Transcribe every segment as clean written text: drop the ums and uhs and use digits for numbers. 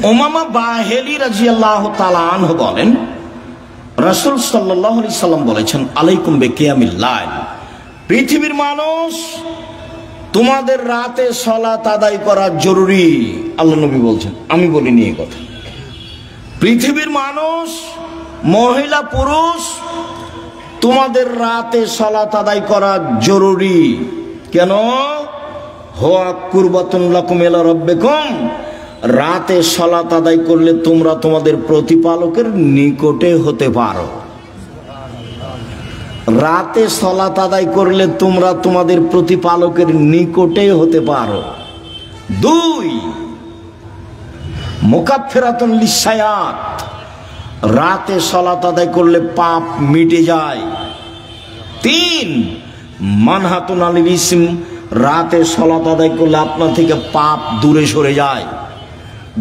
উমামা বাহেলি রাদিয়াল্লাহু তাআলা আনহু বলেন, রাসূল সাল্লাল্লাহু আলাইহি সাল্লাম বলেছেন, আলাইকুম বিকিয়ামিল লাইল, পৃথিবীর মানুষ তোমাদের রাতে সালাত আদায় করা জরুরি। আল্লাহ নবী বলছেন, আমি বলিনি এই কথা। পৃথিবীর মানুষ, মহিলা পুরুষ, তোমাদের রাতে সালাত আদায় করা জরুরি। কেন? হুয়া কুরবাতুন লাকুম ইলা রাব্বিকুম, রাতে সালাত আদায় করলে তোমরা তোমাদের প্রতিপালকের নিকটে হতে পারো। রাতে সালাত আদায় করলে তোমরা তোমাদের প্রতিপালকের নিকটে হতে পারো। 2, মুকাফফিরাতুন লিসায়াত, রাতে সালাত আদায় করলে পাপ মিটে যায়। 3, মানহাতুন আনিল ইসম, রাতে সালাত আদায় করলে আপনার থেকে পাপ দূরে সরে যায়।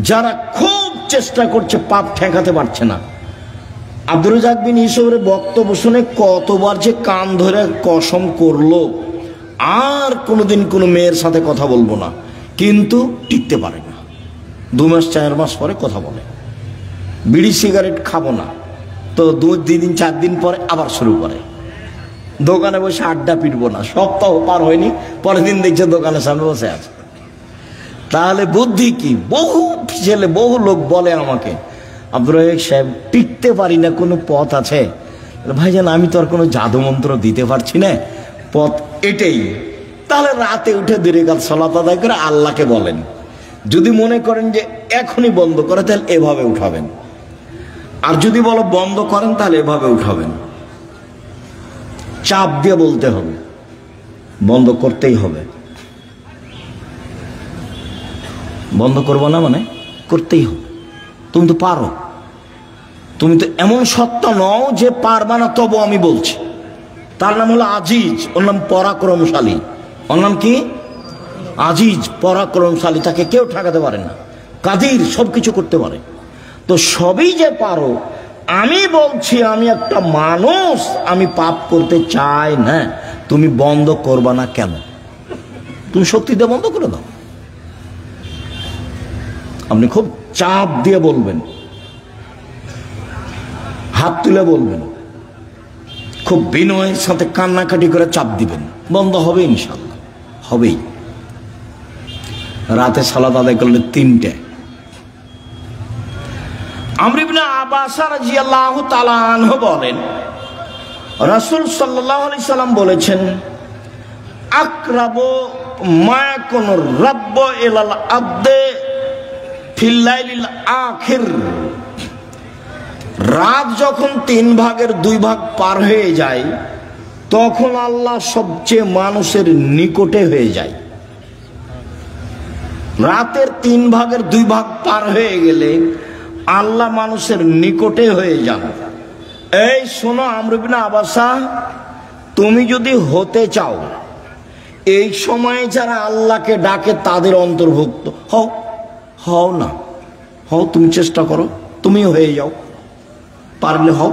যারা খুব চেষ্টা করছে পাপ ঠেকাতে পারছে না, আব্দুর রাজ্জাক বিন ইউসুফের বক্তব্য শুনে কতবার যে কান ধরে কসম করলো আর কোনোদিন কোনো মেয়ের সাথে কথা বলবো না, কিন্তু টিকতে পারে না। 2 মাস 4 মাস পরে কথা বলে, বিড়ি সিগারেট খাবো না, তো 2 দিন 4 দিন পরে আবার শুরু করে। দোকানে বসে আড্ডা পিটবো না, সপ্তাহ পার হয়নি, পরের দিন দেখছে দোকানের সামনে বসে আছে। তাহলে বুদ্ধি কি? বহু ছেলে, বহু লোক বলে আমাকে, আব্দুর রাজ্জাক সাহেব টিকতে পারি না, কোনো পথ আছে? ভাইজান, আমি তো আর কোনো জাদু মন্ত্র দিতে পারছি না, পথ এটাই। তাহলে রাতে উঠে 2 রাকাত সালাত আদায় করে আল্লাহকে বলেন। যদি মনে করেন যে এখনই বন্ধ করে, তাহলে এভাবে উঠাবেন। আর যদি বলো বন্ধ করেন, তাহলে এভাবে উঠাবেন। চাপ দিয়ে বলতে হবে, বন্ধ করতেই হবে। বন্ধ করবো না মানে করতেই হবে। তুমি তো পারো, তুমি তো এমন সত্তা নও যে পারবা না, তবু আমি বলছি। তার নাম হলো আজিজ, ওর নাম পরাক্রমশালী। ওর নাম কি? আজিজ, পরাক্রমশালী, তাকে কেউ ঠেকাতে পারে না। কাদির, সবকিছু করতে পারে। তো সবই যে পারো, আমি বলছি আমি একটা মানুষ, আমি পাপ করতে চাই না, তুমি বন্ধ করবা না কেন? তুমি শক্তি দিয়ে বন্ধ করে দাও। আপনি খুব চাপ দিয়ে বলবেন, হাত তুলে বলবেন, খুব বিনয়ের সাথে কান্নাকাটি করে চাপ দিবেন, বন্ধ হবে ইনশাআল্লাহ, হবেই। রাতে সালাত আদায় করলে 3টে। আমর ইবনে আব্বাস রাদিয়াল্লাহু তাআলা আনহু বলেন, রাসূল সাল্লাল্লাহু আলাইহি সাল্লাম বলেছেন, আকরাবু মা ইয়াকুনু রাব্বু ইলাল আবদে ফিল লাইলিল আখির, রাত যখন 3 ভাগের 2 ভাগ পার হয়ে যায়, তখন আল্লাহ সবচেয়ে মানুষের নিকটে হয়ে যায়। রাতের 3 ভাগের 2 ভাগ পার হয়ে গেলে আল্লাহ মানুষের নিকটে হয়ে যান। এই শোনো আমর ইবনে আব্বাস, তুমি যদি হতে চাও, এই সময়ে যারা আল্লাহকে ডাকে তাদের অন্তর্ভুক্ত হও। হও না, হও, তুমি চেষ্টা করো, তুমিও হয়ে যাও, পারলে হও।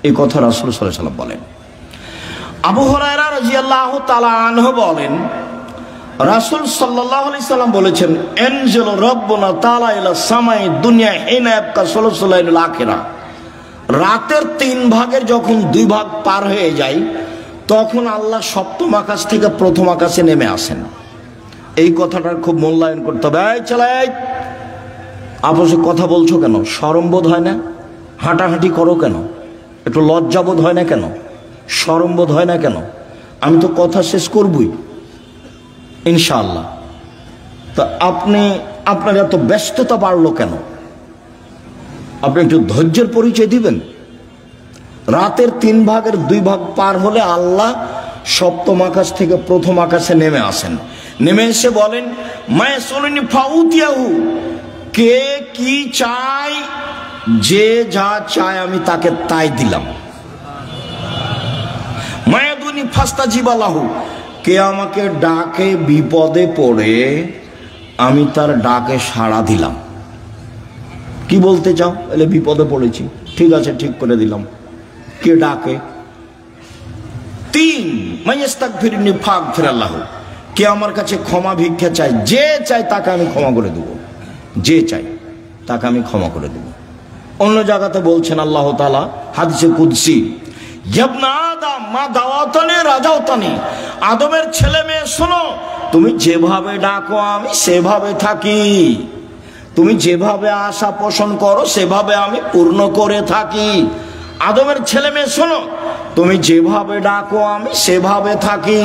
এই কথা রাসূল সাল্লাল্লাহু আলাইহি ওয়াসাল্লাম বলেন। আবু হুরায়রা রাদিয়াল্লাহু তাআলা আনহু বলেন, রাসূল সাল্লাল্লাহু আলাইহি সাল্লাম বলেছেন, আনজাল রাব্বুনা তাআলা ইলা সামাই দুনিয়া হিনা ইয়াবকা সুলুসুল লাইলিল আখিরা, রাতের 3 ভাগের যখন 2 ভাগ পার হয়ে যায়, তখন আল্লাহ সপ্তম আকাশ থেকে প্রথম আকাশে নেমে আসেন। এই কথাটার খুব মূল্যায়ন করতে হবে। এই চালাই, আপসে কথা বলছো কেন? শরম বোধ হয় না? হাঁটাহাঁটি করো কেন? একটু লজ্জা বোধ হয় না কেন? শরম বোধ হয় না কেন? আমি তো কথা শেষ করবই ইনশাআল্লাহ। তা আপনার এত ব্যস্ততা বাড়লো কেন? আপনি একটু ধৈর্যের পরিচয় দিবেন। রাতের 3 ভাগের 2 ভাগ পার হলে আল্লাহ সপ্তম আকাশ থেকে প্রথম আকাশে নেমে আসেন। নেমে এসে বলেন, মায়াসুলুনি ফাউতিয়াহু, কে কি চায়, যে যা চায় আমি তাকে তাই দিলাম। মায়াদুনি ফাস্তাজিবালাহু, কে আমাকে ডাকে বিপদে পড়ে, আমি তার ডাকে সাড়া দিলাম। কি বলতে চাও? এলে বিপদে পড়েছি, ঠিক আছে, ঠিক করে দিলাম। কে ডাকে? 3, মাইয়াস্তাগফিরনি ফাগফিরাল্লাহু, কে আমার কাছে ক্ষমা ভিক্ষা চায়, যে চায় তাকে আমি ক্ষমা করে দেব, যে চাই। তাকে আমি ক্ষমা করে দেব। অন্য জায়গাতে বলছেন আল্লাহ তাআলা হাদিসে কুদসি, ইবনে আদম মা দাওয়াতানি রাজাওতানি, আদমের ছেলে মেয়ে শোনো, তুমি যেভাবে ডাকো আমি সেভাবে থাকি, তুমি যেভাবে আশা পোষণ করো সেভাবে আমি পূর্ণ করে থাকি। আদমের ছেলে মেয়ে শোনো, তুমি যেভাবে ডাকো আমি সেভাবে থাকি,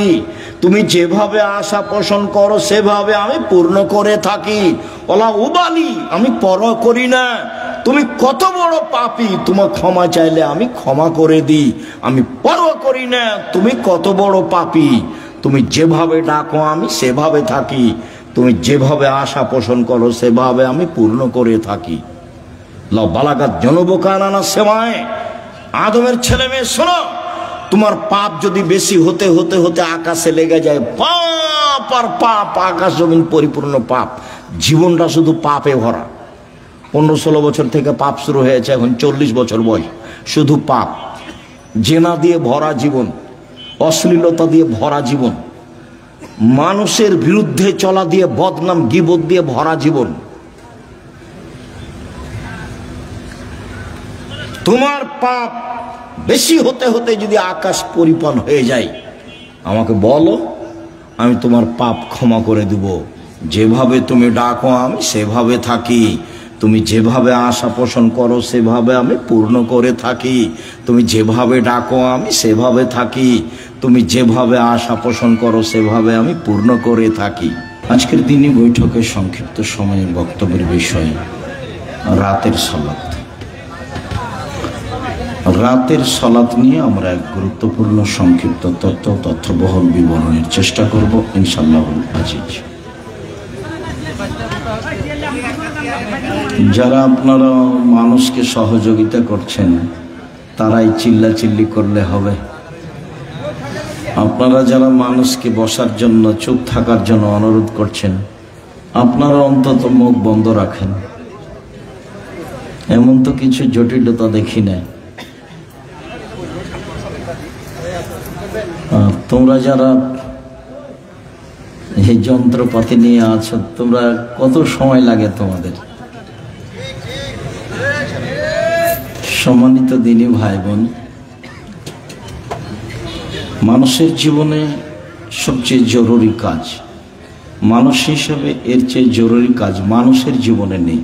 তুমি যেভাবে আশা পোষণ করো সেভাবে আমি পূর্ণ করে থাকি। ওলা উবালি, আমি পরোয়া করি না তুমি কত বড় পাপী, তোমার ক্ষমা চাইলে আমি ক্ষমা করে দিই, আমি পরোয়া করি না তুমি কত বড় পাপী, তুমি যেভাবে ডাকো আমি সেভাবে থাকি, তুমি যেভাবে আশা পোষণ করো সেভাবে আমি পূর্ণ করে থাকি। লা বালাগাত জনবকানা সেমায়, আদমের ছেলে মেয়ে শোনো, তোমার পাপ যদি বেশি হতে হতে হতে আকাশে লেগে যায়, পাপ আর পাপ, আকাশ জমিন পরিপূর্ণ পাপ, জীবনটা শুধু পাপে ভরা। 15-16 বছর থেকে পাপ শুরু হয়েছে, এখন 40 বছর বয়স, শুধু পাপ, জেনা দিয়ে ভরা জীবন, অশ্লীলতা দিয়ে ভরা জীবন, মানুষের বিরুদ্ধে চলা দিয়ে, বদনাম গীবত দিয়ে ভরা জীবন। তোমার পাপ বেশি হতে হতে যদি আকাশ পরিপূর্ণ হয়ে যায়, আমাকে বলো, আমি তোমার পাপ ক্ষমা করে দেব। যেভাবে তুমি ডাকো আমি সেভাবে থাকি, তুমি যেভাবে আশা পোষণ করো সেভাবে আমি পূর্ণ করে থাকি, তুমি যেভাবে ডাকো আমি সেভাবে থাকি, তুমি যেভাবে আশা পোষণ করো সেভাবে আমি পূর্ণ করে থাকি। আজকের দিনে বৈঠকের সংক্ষিপ্ত সময়ের বক্তব্যের বিষয় রাতের সালাত। রাতের সালাত নিয়ে আমরা এক গুরুত্বপূর্ণ সংক্ষিপ্ত তথ্যবহুল বিবরণের চেষ্টা করব ইনশাআল্লাহুল আজিজ। যারা আপনারা মানুষকে সহযোগিতা করছেন তারাই চিল্লাচিল্লি করলে হবে। আপনারা যারা মানুষকে বসার জন্য, চুপ থাকার জন্য অনুরোধ করছেন, আপনারা অন্তত মুখ বন্ধ রাখেন। এমন তো কিছু জটিলতা দেখি না। তোমরা যারা এই যন্ত্রপাতি নিয়ে আছো, তোমরা কত সময় লাগে তোমাদের? সম্মানিত দিনী ভাই বোন, মানুষের জীবনে সবচেয়ে জরুরি কাজ, মানুষ হিসেবে এর চেয়ে জরুরি কাজ মানুষের জীবনে নেই,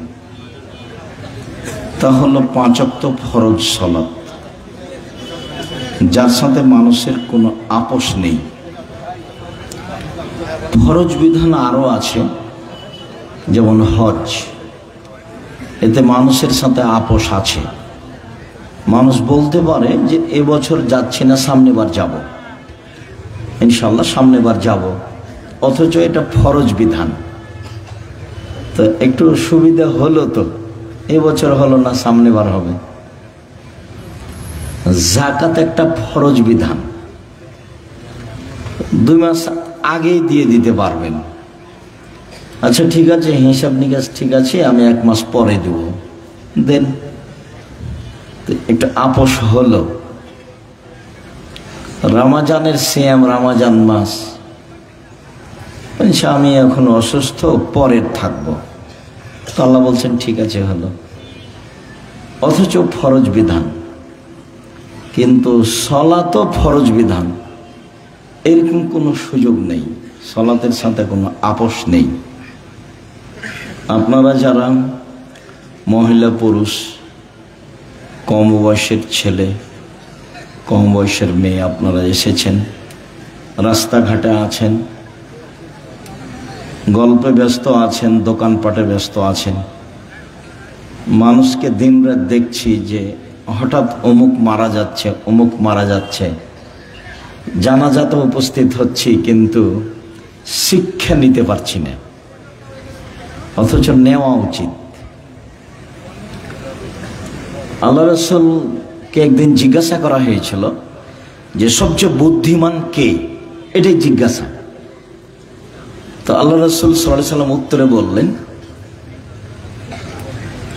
তা হলো 5 ওয়াক্ত ফরজ সালাত, যার সাথে মানুষের কোনো আপোষ নেই। ফরজ বিধান আরো আছে, যেমন হজ, এতে মানুষের সাথে আপোষ আছে। মানুষ বলতে পারে যে এবছর যাচ্ছি না, সামনেবার যাব, ইনশাল্লাহ সামনেবার যাব, অথচ এটা ফরজ বিধান। তো একটু সুবিধা হলো, তো এবছর হলো না, সামনেবার হবে। যাকাত একটা ফরজ বিধান, 2 মাস আগেই দিয়ে দিতে পারবেন। আচ্ছা ঠিক আছে, হিসাব নিকাশ ঠিক আছে, আমি 1 মাস পরে দেব, দেন, একটু আপোষ হলো। রমজানের সিয়াম, রমজান মাস, আমি এখন অসুস্থ, পরের থাকবো, তো আল্লাহ বলছেন ঠিক আছে হলো, অথচ ফরজ বিধান। কিন্তু সলাতও ফরজ বিধান, এরকম কোনো সুযোগ নেই, সলাতের সাথে কোনো আপোষ নেই। আপনারা যারা মহিলা পুরুষ, কম বয়সের ছেলে, কম বয়সের মেয়ে, আপনারা এসেছেন, রাস্তাঘাটে আছেন, গল্পে ব্যস্ত আছেন, দোকানপাটে ব্যস্ত আছেন, মানুষকে দিনরাত দেখছি যে হঠাৎ অমুক মারা যাচ্ছে, অমুক মারা যাচ্ছে, জানাজাতে উপস্থিত হচ্ছি, কিন্তু শিক্ষা নিতে পারছি না, অথচ নেওয়া উচিত। আল্লাহ রাসূলকে একদিন জিজ্ঞাসা করা হয়েছিল যে সবচেয়ে বুদ্ধিমান কে, এটাই জিজ্ঞাসা। তো আল্লাহ রাসূল সাল্লাল্লাহু আলাইহি ওয়াসাল্লাম উত্তরে বললেন,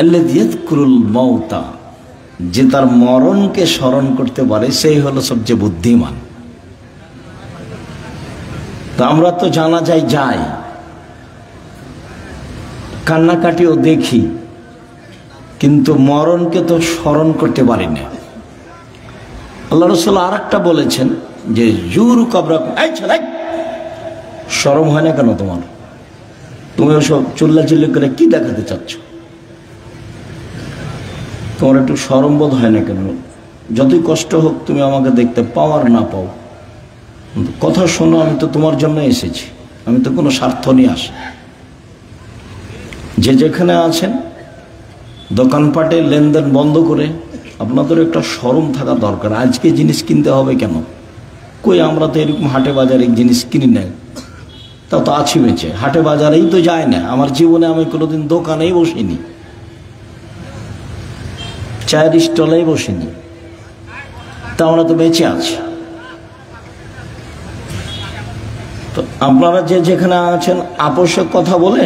আল্লাযী ইয়াযকুরুল মাউতা, যে তার মরণকে স্মরণ করতে পারে সেই হলো সবচেয়ে বুদ্ধিমান। তো আমরা তো জানাজায় যাই, কান্নাকাটিও দেখি, কিন্তু মরণকে তো স্মরণ করতে পারি না। আল্লাহ রাসূল আর একটা বলেছেন যে জুরু কবরাকুম, এই ছেলে শরম হয় না কেন তোমার? তুমি ওসব চিল্লাচিল্লি করে কি দেখাতে চাচ্ছ? তোমার একটু শরম বোধ হয় না কেন? যতই কষ্ট হোক তুমি আমাকে দেখতে পাও আর না পাও, কথা শোনো, আমি তো তোমার জন্য এসেছি, আমি তো কোনো স্বার্থ নিয়ে আসি। যে যেখানে আছেন দোকানপাটে লেনদেন বন্ধ করে আপনাদের একটা শরম থাকা দরকার। আজকে জিনিস কিনতে হবে কেন? কই আমরা তো এরকম হাটে বাজারে জিনিস কিনি না, তা তো আছি বেঁচে, হাটে বাজারেই তো যায় না। আমার জীবনে আমি কোনোদিন দোকানেই বসিনি, চায়ের স্টলেই বসিনি, তা আমরা তো বেঁচে আছি। তো আপনারা যে যেখানে আছেন আপোষে কথা বলে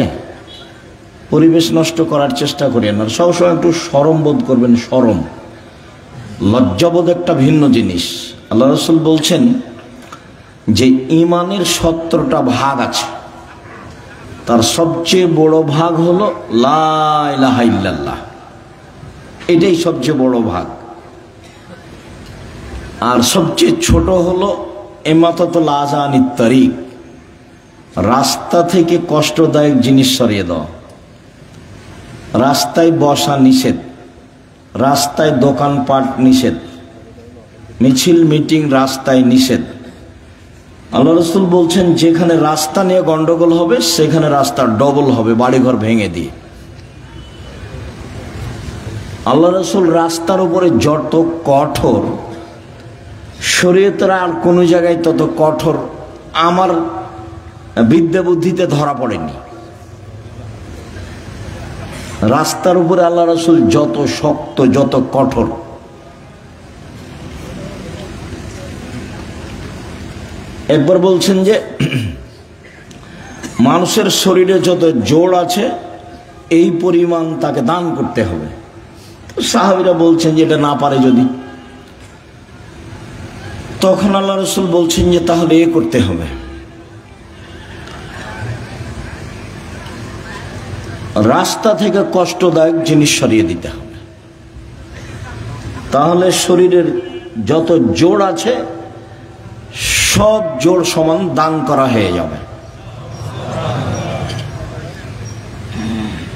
পরিবেশ নষ্ট করার চেষ্টা করেন না। সবসময় একটু শরম বোধ করবেন। শরম, লজ্জাবোধ একটা ভিন্ন জিনিস। আল্লাহ রাসূল বলছেন যে ইমানের 17টা ভাগ আছে, তার সবচেয়ে বড় ভাগ হলো লা ইলাহা ইল্লাল্লাহ, এটাই সবচেয়ে বড় ভাগ। আর সবচেয়ে ছোট হলো ইমাতাতুল আযানিত তারিক, রাস্তা থেকে কষ্টদায়ক জিনিস সরিয়ে দাও। রাস্তায় বসা নিষেধ, রাস্তায় দোকানপাট নিষেধ, মিছিল মিটিং রাস্তায় নিষেধ। আল্লাহ রাসূল বলছেন যেখানে রাস্তা নিয়ে গন্ডগোল হবে সেখানে রাস্তা ডবল হবে, বাড়িঘর ভেঙে দিয়ে। আল্লাহ রাসূল রাস্তার উপরে যত কঠোর, শরীয়তের আর কোনো জায়গায় তত কঠোর আমার বিদ্যা বুদ্ধিতে ধরা পড়েনি। রাস্তার উপরে আল্লাহ রাসূল যত শক্ত, যত কঠোর। একবার বলছেন যে মানুষের শরীরে যত জোড় আছে এই পরিমাণ তাকে দান করতে হবে। সাহাবীরা বলছেন যে এটা না পারে যদি, তখন আল্লাহ রাসূল বলছেন যে তাহলে এ করতে হবে, রাস্তা থেকে কষ্টদায়ক জিনিস সরিয়ে দিতে হবে। তাহলে শরীরের যত জোড় আছে সব জোড় সমান দান করা হয়ে যাবে।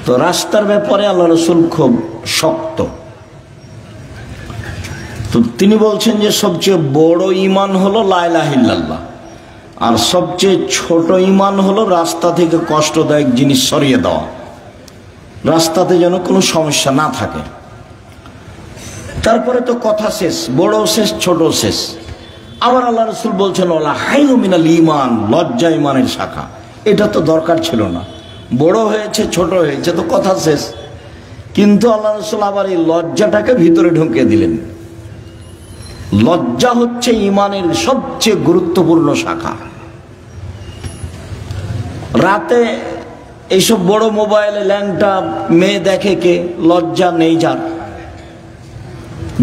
তো রাস্তার ব্যাপারে আল্লাহ রাসূল খুব শক্ত। তো তিনি বলছেন যে সবচেয়ে বড় ঈমান হলো লা ইলাহা ইল্লাল্লাহ, আর সবচেয়ে ছোট ঈমান হলো রাস্তা থেকে কষ্টদায়ক জিনিস সরিয়ে দেওয়া, রাস্তাতে যেন কোনো সমস্যা না থাকে। তারপরে তো কথা শেষ, বড় শেষ, ছোট শেষ। আবার আল্লাহ রাসূল বলছেন ওয়ালা হাইয়ু মিনাল ঈমান, লজ্জা ঈমানের শাখা। এটা তো দরকার ছিল না, বড় হয়েছে ছোট হয়েছে তো কথা শেষ। কিন্তু আল্লাহ রাসূল আবার এই লজ্জাটাকে ভিতরে ঢুকিয়ে দিলেন। লজ্জা হচ্ছে ঈমানের সবচেয়ে গুরুত্বপূর্ণ শাখা। রাতে এইসব বড় মোবাইলে ল্যাংটা মেয়ে দেখে কে? লজ্জা নেই যার।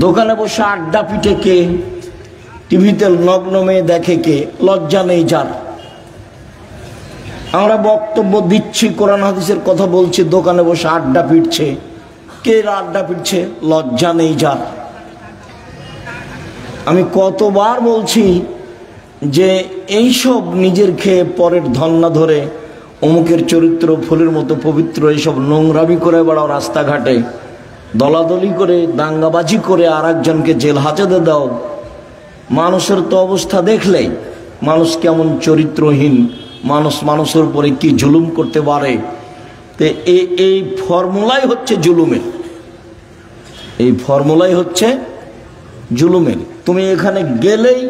দোকানে বসে আড্ডা পিটে কে? টিভিতে নগ্ন মেয়ে দেখে কে? লজ্জা নেই যার। আমরা বক্তব্য দিচ্ছি, কোরআন হাদিসের কথা বলছি, দোকানে বসে আড্ডা পিটছে কে? আড্ডা পিটছে, লজ্জা নেই যার। আমি কতবার বলছি যে এইসব নিজের খেয়ে পরের ধন্না ধরে অমুকের চরিত্র ফুলের মতো পবিত্র, এইসব নোংরামি করে বেড়াও, রাস্তাঘাটে দলাদলি করে দাঙ্গাবাজি করে আর একজনকে জেল হাজতে দাও। মানুষের তো অবস্থা দেখলেই মানুষ কেমন চরিত্রহীন, মানুষ মানুষের উপরে কি জুলুম করতে পারে। তো এই ফর্মুলাই হচ্ছে জুলুমের, এই ফর্মুলাই হচ্ছে জুলুমের। তুমি এখানে গেলেই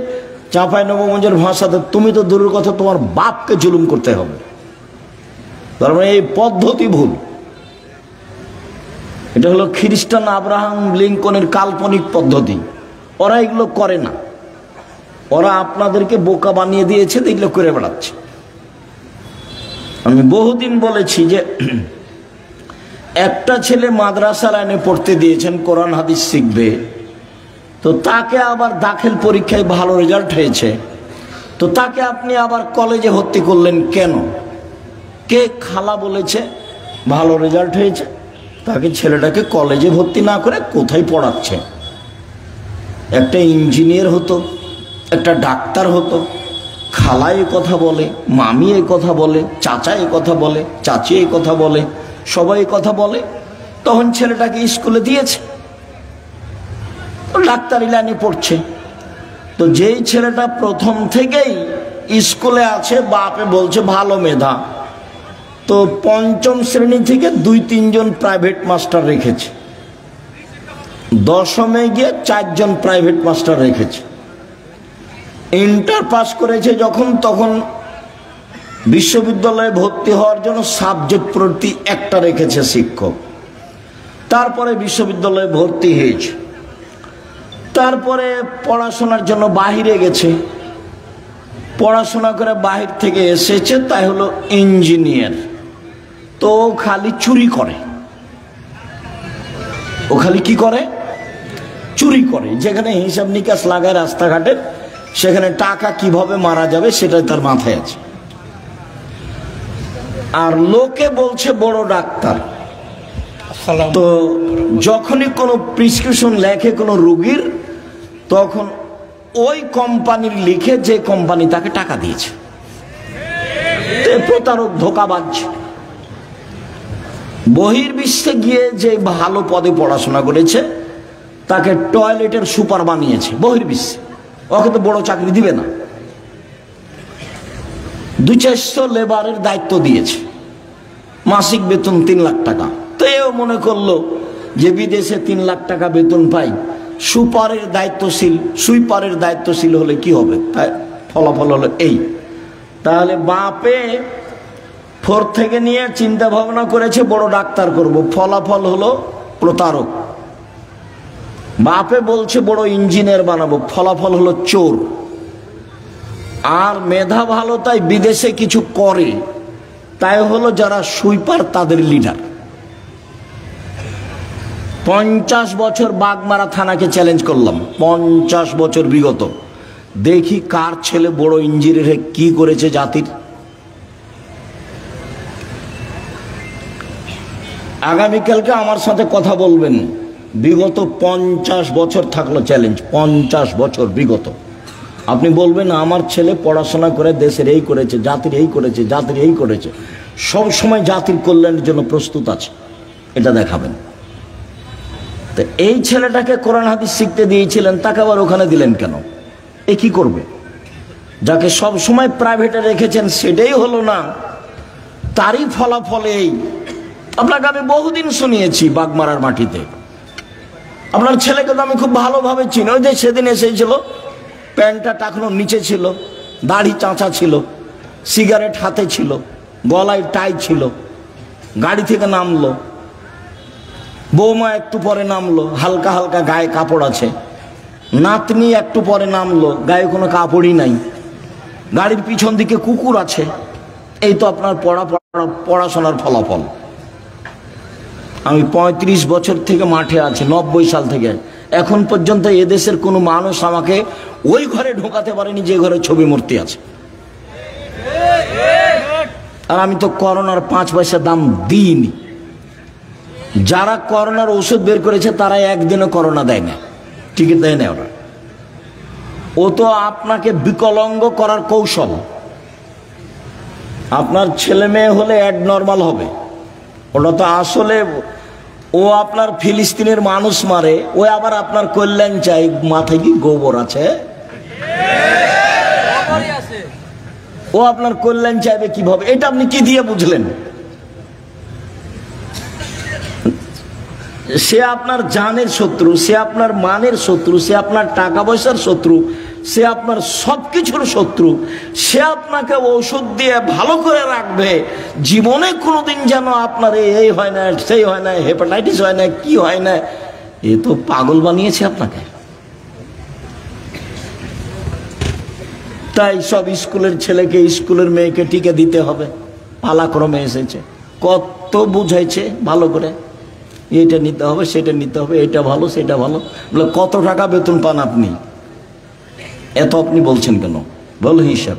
চাঁপাইনবাবগঞ্জের ভাষাতে তুমি তো দূরের কথা তোমার বাপকে জুলুম করতে হবে। তার মানে এই পদ্ধতি ভুল। এটা হলো খ্রিস্টান আব্রাহাম লিঙ্কনের কাল্পনিক পদ্ধতি। ওরা এগুলো করে না, ওরা আপনাদেরকে বোকা বানিয়ে দিয়েছে, এগুলো করে বেড়াচ্ছে। আমি বহুদিন বলেছি যে একটা ছেলে মাদ্রাসা লাইনে পড়তে দিয়েছেন, কোরআন হাদিস শিখবে, তো তাকে আবার দাখিল পরীক্ষায় ভালো রেজাল্ট হয়েছে, তো তাকে আপনি আবার কলেজে ভর্তি করলেন কেন? কে খালা বলেছে ভালো রেজাল্ট হয়েছে? তাকে ছেলেটাকে কলেজে ভর্তি না করে কোথায় পড়াচ্ছে? একটা ইঞ্জিনিয়ার হতো, একটা ডাক্তার হতো। খালা এই কথা বলে, মামি এই কথা বলে, চাচা এই কথা বলে, চাচি এই কথা বলে, সবাই এই কথা বলে। তখন ছেলেটাকে স্কুলে দিয়েছে, ডাক্তারি লাইনে পড়ছে। তো যেই ছেলেটা প্রথম থেকেই স্কুলে আছে, বাপে বলছে ভালো মেধা, তো পঞ্চম শ্রেণী থেকে 2-3 জন প্রাইভেট মাস্টার রেখেছে, দশমে গিয়ে 4 জন প্রাইভেট মাস্টার রেখেছে। ইন্টার পাস করেছে যখন, তখন বিশ্ববিদ্যালয়ে ভর্তি হওয়ার জন্য সাবজেক্ট প্রতি একটা রেখেছে শিক্ষক। তারপরে বিশ্ববিদ্যালয়ে ভর্তি হয়েছে, তারপরে পড়াশোনার জন্য বাহিরে গেছে, পড়াশোনা করে বাহির থেকে এসেছে, তাই হলো ইঞ্জিনিয়ার। তো ও খালি চুরি করে, ও খালি কি করে? চুরি করে। যেখানে হিসাব নিকাশ লাগায় রাস্তাঘাটে, সেখানে টাকা কিভাবে মারা যাবে সেটাই তার মাথায় আছে। আর লোকে বলছে বড় ডাক্তার। তো যখনই কোনো প্রেসক্রিপশন লেখে কোনো রোগীর, তখন ওই কোম্পানির লিখে যে কোম্পানি তাকে টাকা দিয়েছে। প্রতারক, ধোঁকাবাজ। বহির্বিশ্বে গিয়ে যে ভালো পদে পড়াশোনা করেছে তাকে টয়লেটের সুপার বানিয়েছে বহির্বিশ্বে। ওকে তো বড় চাকরি দিবে না, 200-400 লেবারের দায়িত্ব দিয়েছে, মাসিক বেতন 3 লাখ টাকা। তো এও মনে করলো যে বিদেশে 3 লাখ টাকা বেতন পাই, সুইপারের দায়িত্বশীল হলে কি হবে? তাই ফলাফল হলো এই। তাহলে বাপে 4 থেকে নিয়ে চিন্তা ভাবনা করেছে বড় ডাক্তার করব, ফলাফল হলো প্রতারক। বাপে বলছে বড় ইঞ্জিনিয়ার বানাবো, ফলাফল হলো চোর। আর মেধা ভালো তাই বিদেশে কিছু করে, তাই হলো যারা সুইপার তাদের লিডার। 50 বছর বাগমারা থানাকে চ্যালেঞ্জ করলাম, 50 বছর বিগত, দেখি কার ছেলে বড় ইঞ্জিনিয়ার কি করেছে জাতির। আগামীকালকে আমার সাথে কথা বলবেন, বিগত 50 বছর থাকলো চ্যালেঞ্জ, 50 বছর বিগত। আপনি বলবেন আমার ছেলে পড়াশোনা করে দেশের এই করেছে, জাতির এই করেছে, জাতির এই করেছে, সব সময় জাতির কল্যাণের জন্য প্রস্তুত আছে, এটা দেখাবেন। তো এই ছেলেটাকে কোরআন হাদিস শিখতে দিয়েছিলেন, তাকে আবার ওখানে দিলেন কেন? এ কি করবে? যাকে সব সময় প্রাইভেটে রেখেছেন সেটাই হলো না, তারই ফলাফল এই। আপনাকে আমি বহুদিন শুনিয়েছি বাগমারার মাটিতে। আপনার ছেলেকে তো আমি খুব ভালোভাবে চিনি। ওই যে সেদিন এসেছিল, প্যান্টটা টাকনোর নিচে ছিল, দাড়ি চাঁচা ছিল, সিগারেট হাতে ছিল, গলায় টাই ছিল, গাড়ি থেকে নামলো, বৌমা একটু পরে নামলো, হালকা হালকা গায়ে কাপড় আছে, নাতনি একটু পরে নামলো, গায়ে কোনো কাপড়ই নাই, গাড়ির পিছন দিকে কুকুর আছে। এই তো আপনার পড়াশোনার ফলাফল। আমি 35 বছর থেকে মাঠে আছি, 90 সাল থেকে এখন পর্যন্ত এদেশের কোনো মানুষ আমাকে ওই ঘরে ঢোকাতে পারেনি যে ঘরে ছবি মূর্তি আছে। আর আমি তো করোনার 5 পয়সা দাম দিইনি। যারা করোনার ওষুধ বের করেছে তারা একদিনও করোনা দেয় না, টিকিট দেয় না ওরা। ও তো আপনাকে বিকলাঙ্গ করার কৌশল। আপনার ছেলে মেয়ে হলে অ্যাডনর্মাল হবে, ওটা তো আসলে ও আপনার ফিলিস্তিনের মানুষ মারে, ও আবার আপনার কল্যাণ চাই। মাথায় কি গোবর আছে? ও আপনার কল্যাণ চাইবে কিভাবে? এটা আপনি কি দিয়ে বুঝলেন? সে আপনার জানের শত্রু, সে আপনার মানের শত্রু, সে আপনার টাকা পয়সার শত্রু, সে আপনার সবকিছুর শত্রু। সে আপনাকে ঔষধ দিয়ে ভালো করে রাখবে, জীবনে কোনোদিন যেন আপনার এই হয় না, সেই হয় না, হেপাটাইটিস হয় না, কি হয় না। এ তো পাগল বানিয়েছে আপনাকে। তাই সব স্কুলের ছেলেকে, স্কুলের মেয়েকে টিকে দিতে হবে, পালাক্রমে এসেছে। কত বুঝাইছে ভালো করে, এটা নিতে হবে, সেটা নিতে হবে, এটা ভালো, সেটা ভালো। বলে কত টাকা বেতন পান আপনি? এত আপনি বলছেন কেন? বল হিসাব।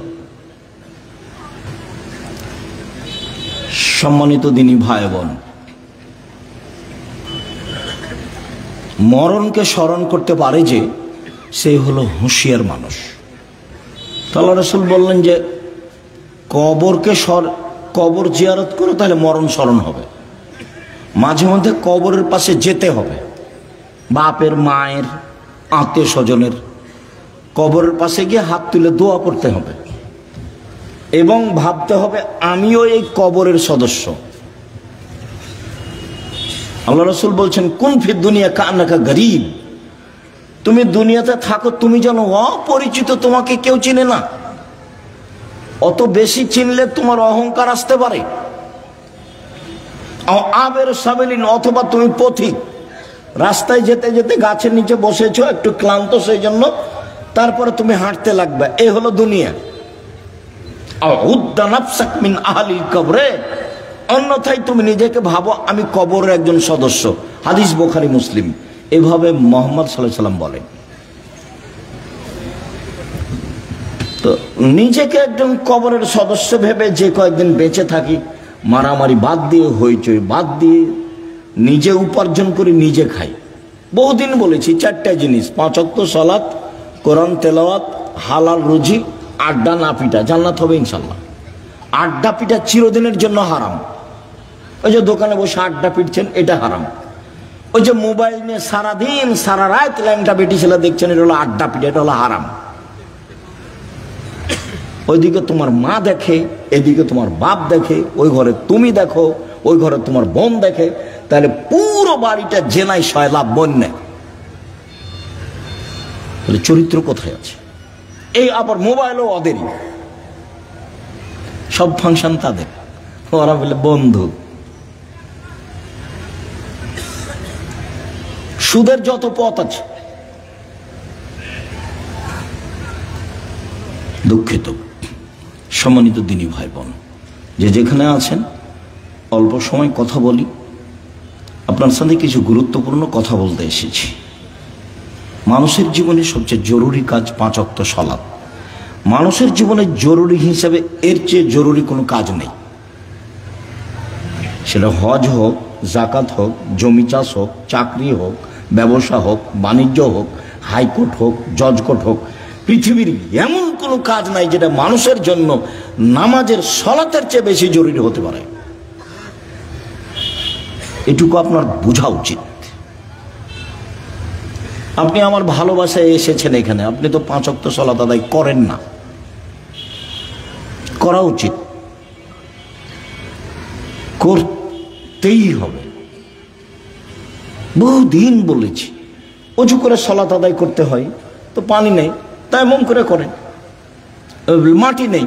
সম্মানিত দিনী ভাই বোন, মরণকে স্মরণ করতে পারে যে সে হলো হুঁশিয়ার মানুষ। আল্লাহ রাসূল বললেন যে কবর জিয়ারত করো, তাহলে মরণ স্মরণ হবে। মাঝে মধ্যে কবরের পাশে যেতে হবে, বাপের, মায়ের, আত্মীয় স্বজনের কবরের পাশে গিয়ে হাত তুলে দোয়া করতে হবে এবং ভাবতে হবে আমিও এই কবরের সদস্য। আল্লাহ রাসূল বলছেন কুন ফিদ দুনিয়া কান্নাকা গরীব, তুমি দুনিয়াতে থাকো তুমি যেন অপরিচিত, তোমাকে কেউ চিনে না। অত বেশি চিনলে তোমার অহংকার আসতে পারে। আবের সাবেলিন, অথবা তুমি পথিক, রাস্তায় যেতে যেতে গাছের নিচে বসেছো, একটু ক্লান্ত সেই জন্য, তারপরে তুমি হাঁটতে লাগবে। এই হলো দুনিয়া। অন্যথায় তুমি নিজেকে ভাবো আমি কবরের একজন সদস্য। হাদিস বুখারী মুসলিম। এভাবে মুহাম্মদ সাল্লাল্লাহু আলাইহি ওয়াসাল্লাম বলেন। তো নিজেকে একজন কবরের সদস্য ভেবে যে কয়েকদিন বেঁচে থাকি, মারামারি বাদ দিয়ে, হইচই বাদ দিয়ে, নিজে উপার্জন করে নিজে খাই। বহুদিন বলেছি 4টা জিনিস: 5 ওয়াক্ত সালাত, কোরআন তেলাওয়াত, হালাল রুজি, আড্ডা না পিটা, জান্নাত হবে ইনশাল্লাহ। আড্ডা পিটা চিরদিনের জন্য হারাম। ওই যে দোকানে বসে আড্ডা পিটছেন, এটা হারাম। ওই যে মোবাইল নিয়ে সারাদিন সারা রাত ল্যাংটা বেটি ছেলে দেখছেন, এটা হলো আড্ডা পিটা, এটা হলো হারাম। ওইদিকে তোমার মা দেখে, এদিকে তোমার বাপ দেখে, ওই ঘরে তুমি দেখো, ওই ঘরে তোমার বোন দেখে, তাহলে পুরো বাড়িটা জেনায় সয়লাভ বন্যায়। তাহলে চরিত্র কোথায় আছে? এই আবার মোবাইলও ওদেরই, সব ফাংশন তাদের, ওরা বলে বন্ধু। সুদের যত পথ আছে, দুঃখিত সম্মানিত দিনী ভাই বোন, যে যেখানে আছেন, অল্প সময় কথা বলি। আপনার সাথে কিছু গুরুত্বপূর্ণ কথা বলতে এসেছি। মানুষের জীবনে সবচেয়ে জরুরি কাজ 5 ওয়াক্ত সালাত। মানুষের জীবনে জরুরি হিসেবে এর চেয়ে জরুরি কোনো কাজ নেই। সেটা হজ হোক, জাকাত হোক, জমি চাষ হোক, চাকরি হোক, ব্যবসা হোক, বাণিজ্য হোক, হাইকোর্ট হোক, জজ কোর্ট হোক, পৃথিবীর এমন কোনো কাজ নাই যেটা মানুষের জন্য নামাজের সালাতের চেয়ে বেশি জরুরি হতে পারে। এটুকু আপনার বোঝা উচিত। আপনি আমার ভালোবাসায় এসেছেন এখানে, আপনি তো 5 ওয়াক্ত সালাত আদায় করেন না। করা উচিত, করতেই হবে। বহুদিন বলেছি, অজু করে সালাত আদায় করতে হয়, তো পানি নেই, তায়াম্মুম করে করেন। মাটি নেই,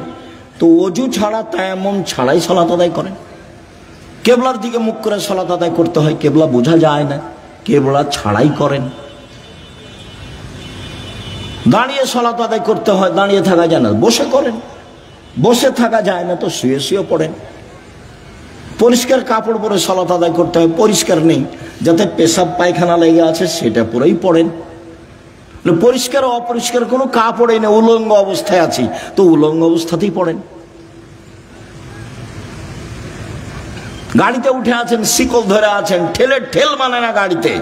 তো অজু ছাড়া তায়াম্মুম ছাড়াই সালাত আদায় করেন। কেবলার দিকে মুখ করে সালাত আদায় করতে হয়, কেবলা বোঝা যায় না, কেবলা ছাড়াই করেন। দাঁড়িয়ে সালাত আদায় করতে হয়, দাঁড়িয়ে থাকা যায় না, বসে করেন। বসে থাকা যায় না, তো শুয়ে শুয়ে পড়েন। পরিষ্কার কাপড় পরে সালাত আদায় করতে হয়, পরিষ্কার নেই, যাতে পেশাব পায়খানা লেগে আছে সেটা পরেই পড়েন। পরিষ্কার অপরিষ্কার কোনো কাপড়ই নেই, উলঙ্গ অবস্থায় আছি, তো উলঙ্গ অবস্থাতেই পড়েন। গাড়িতে উঠে আছেন, শিকল ধরে আছেন, ঠেল মানে না গাড়িতে,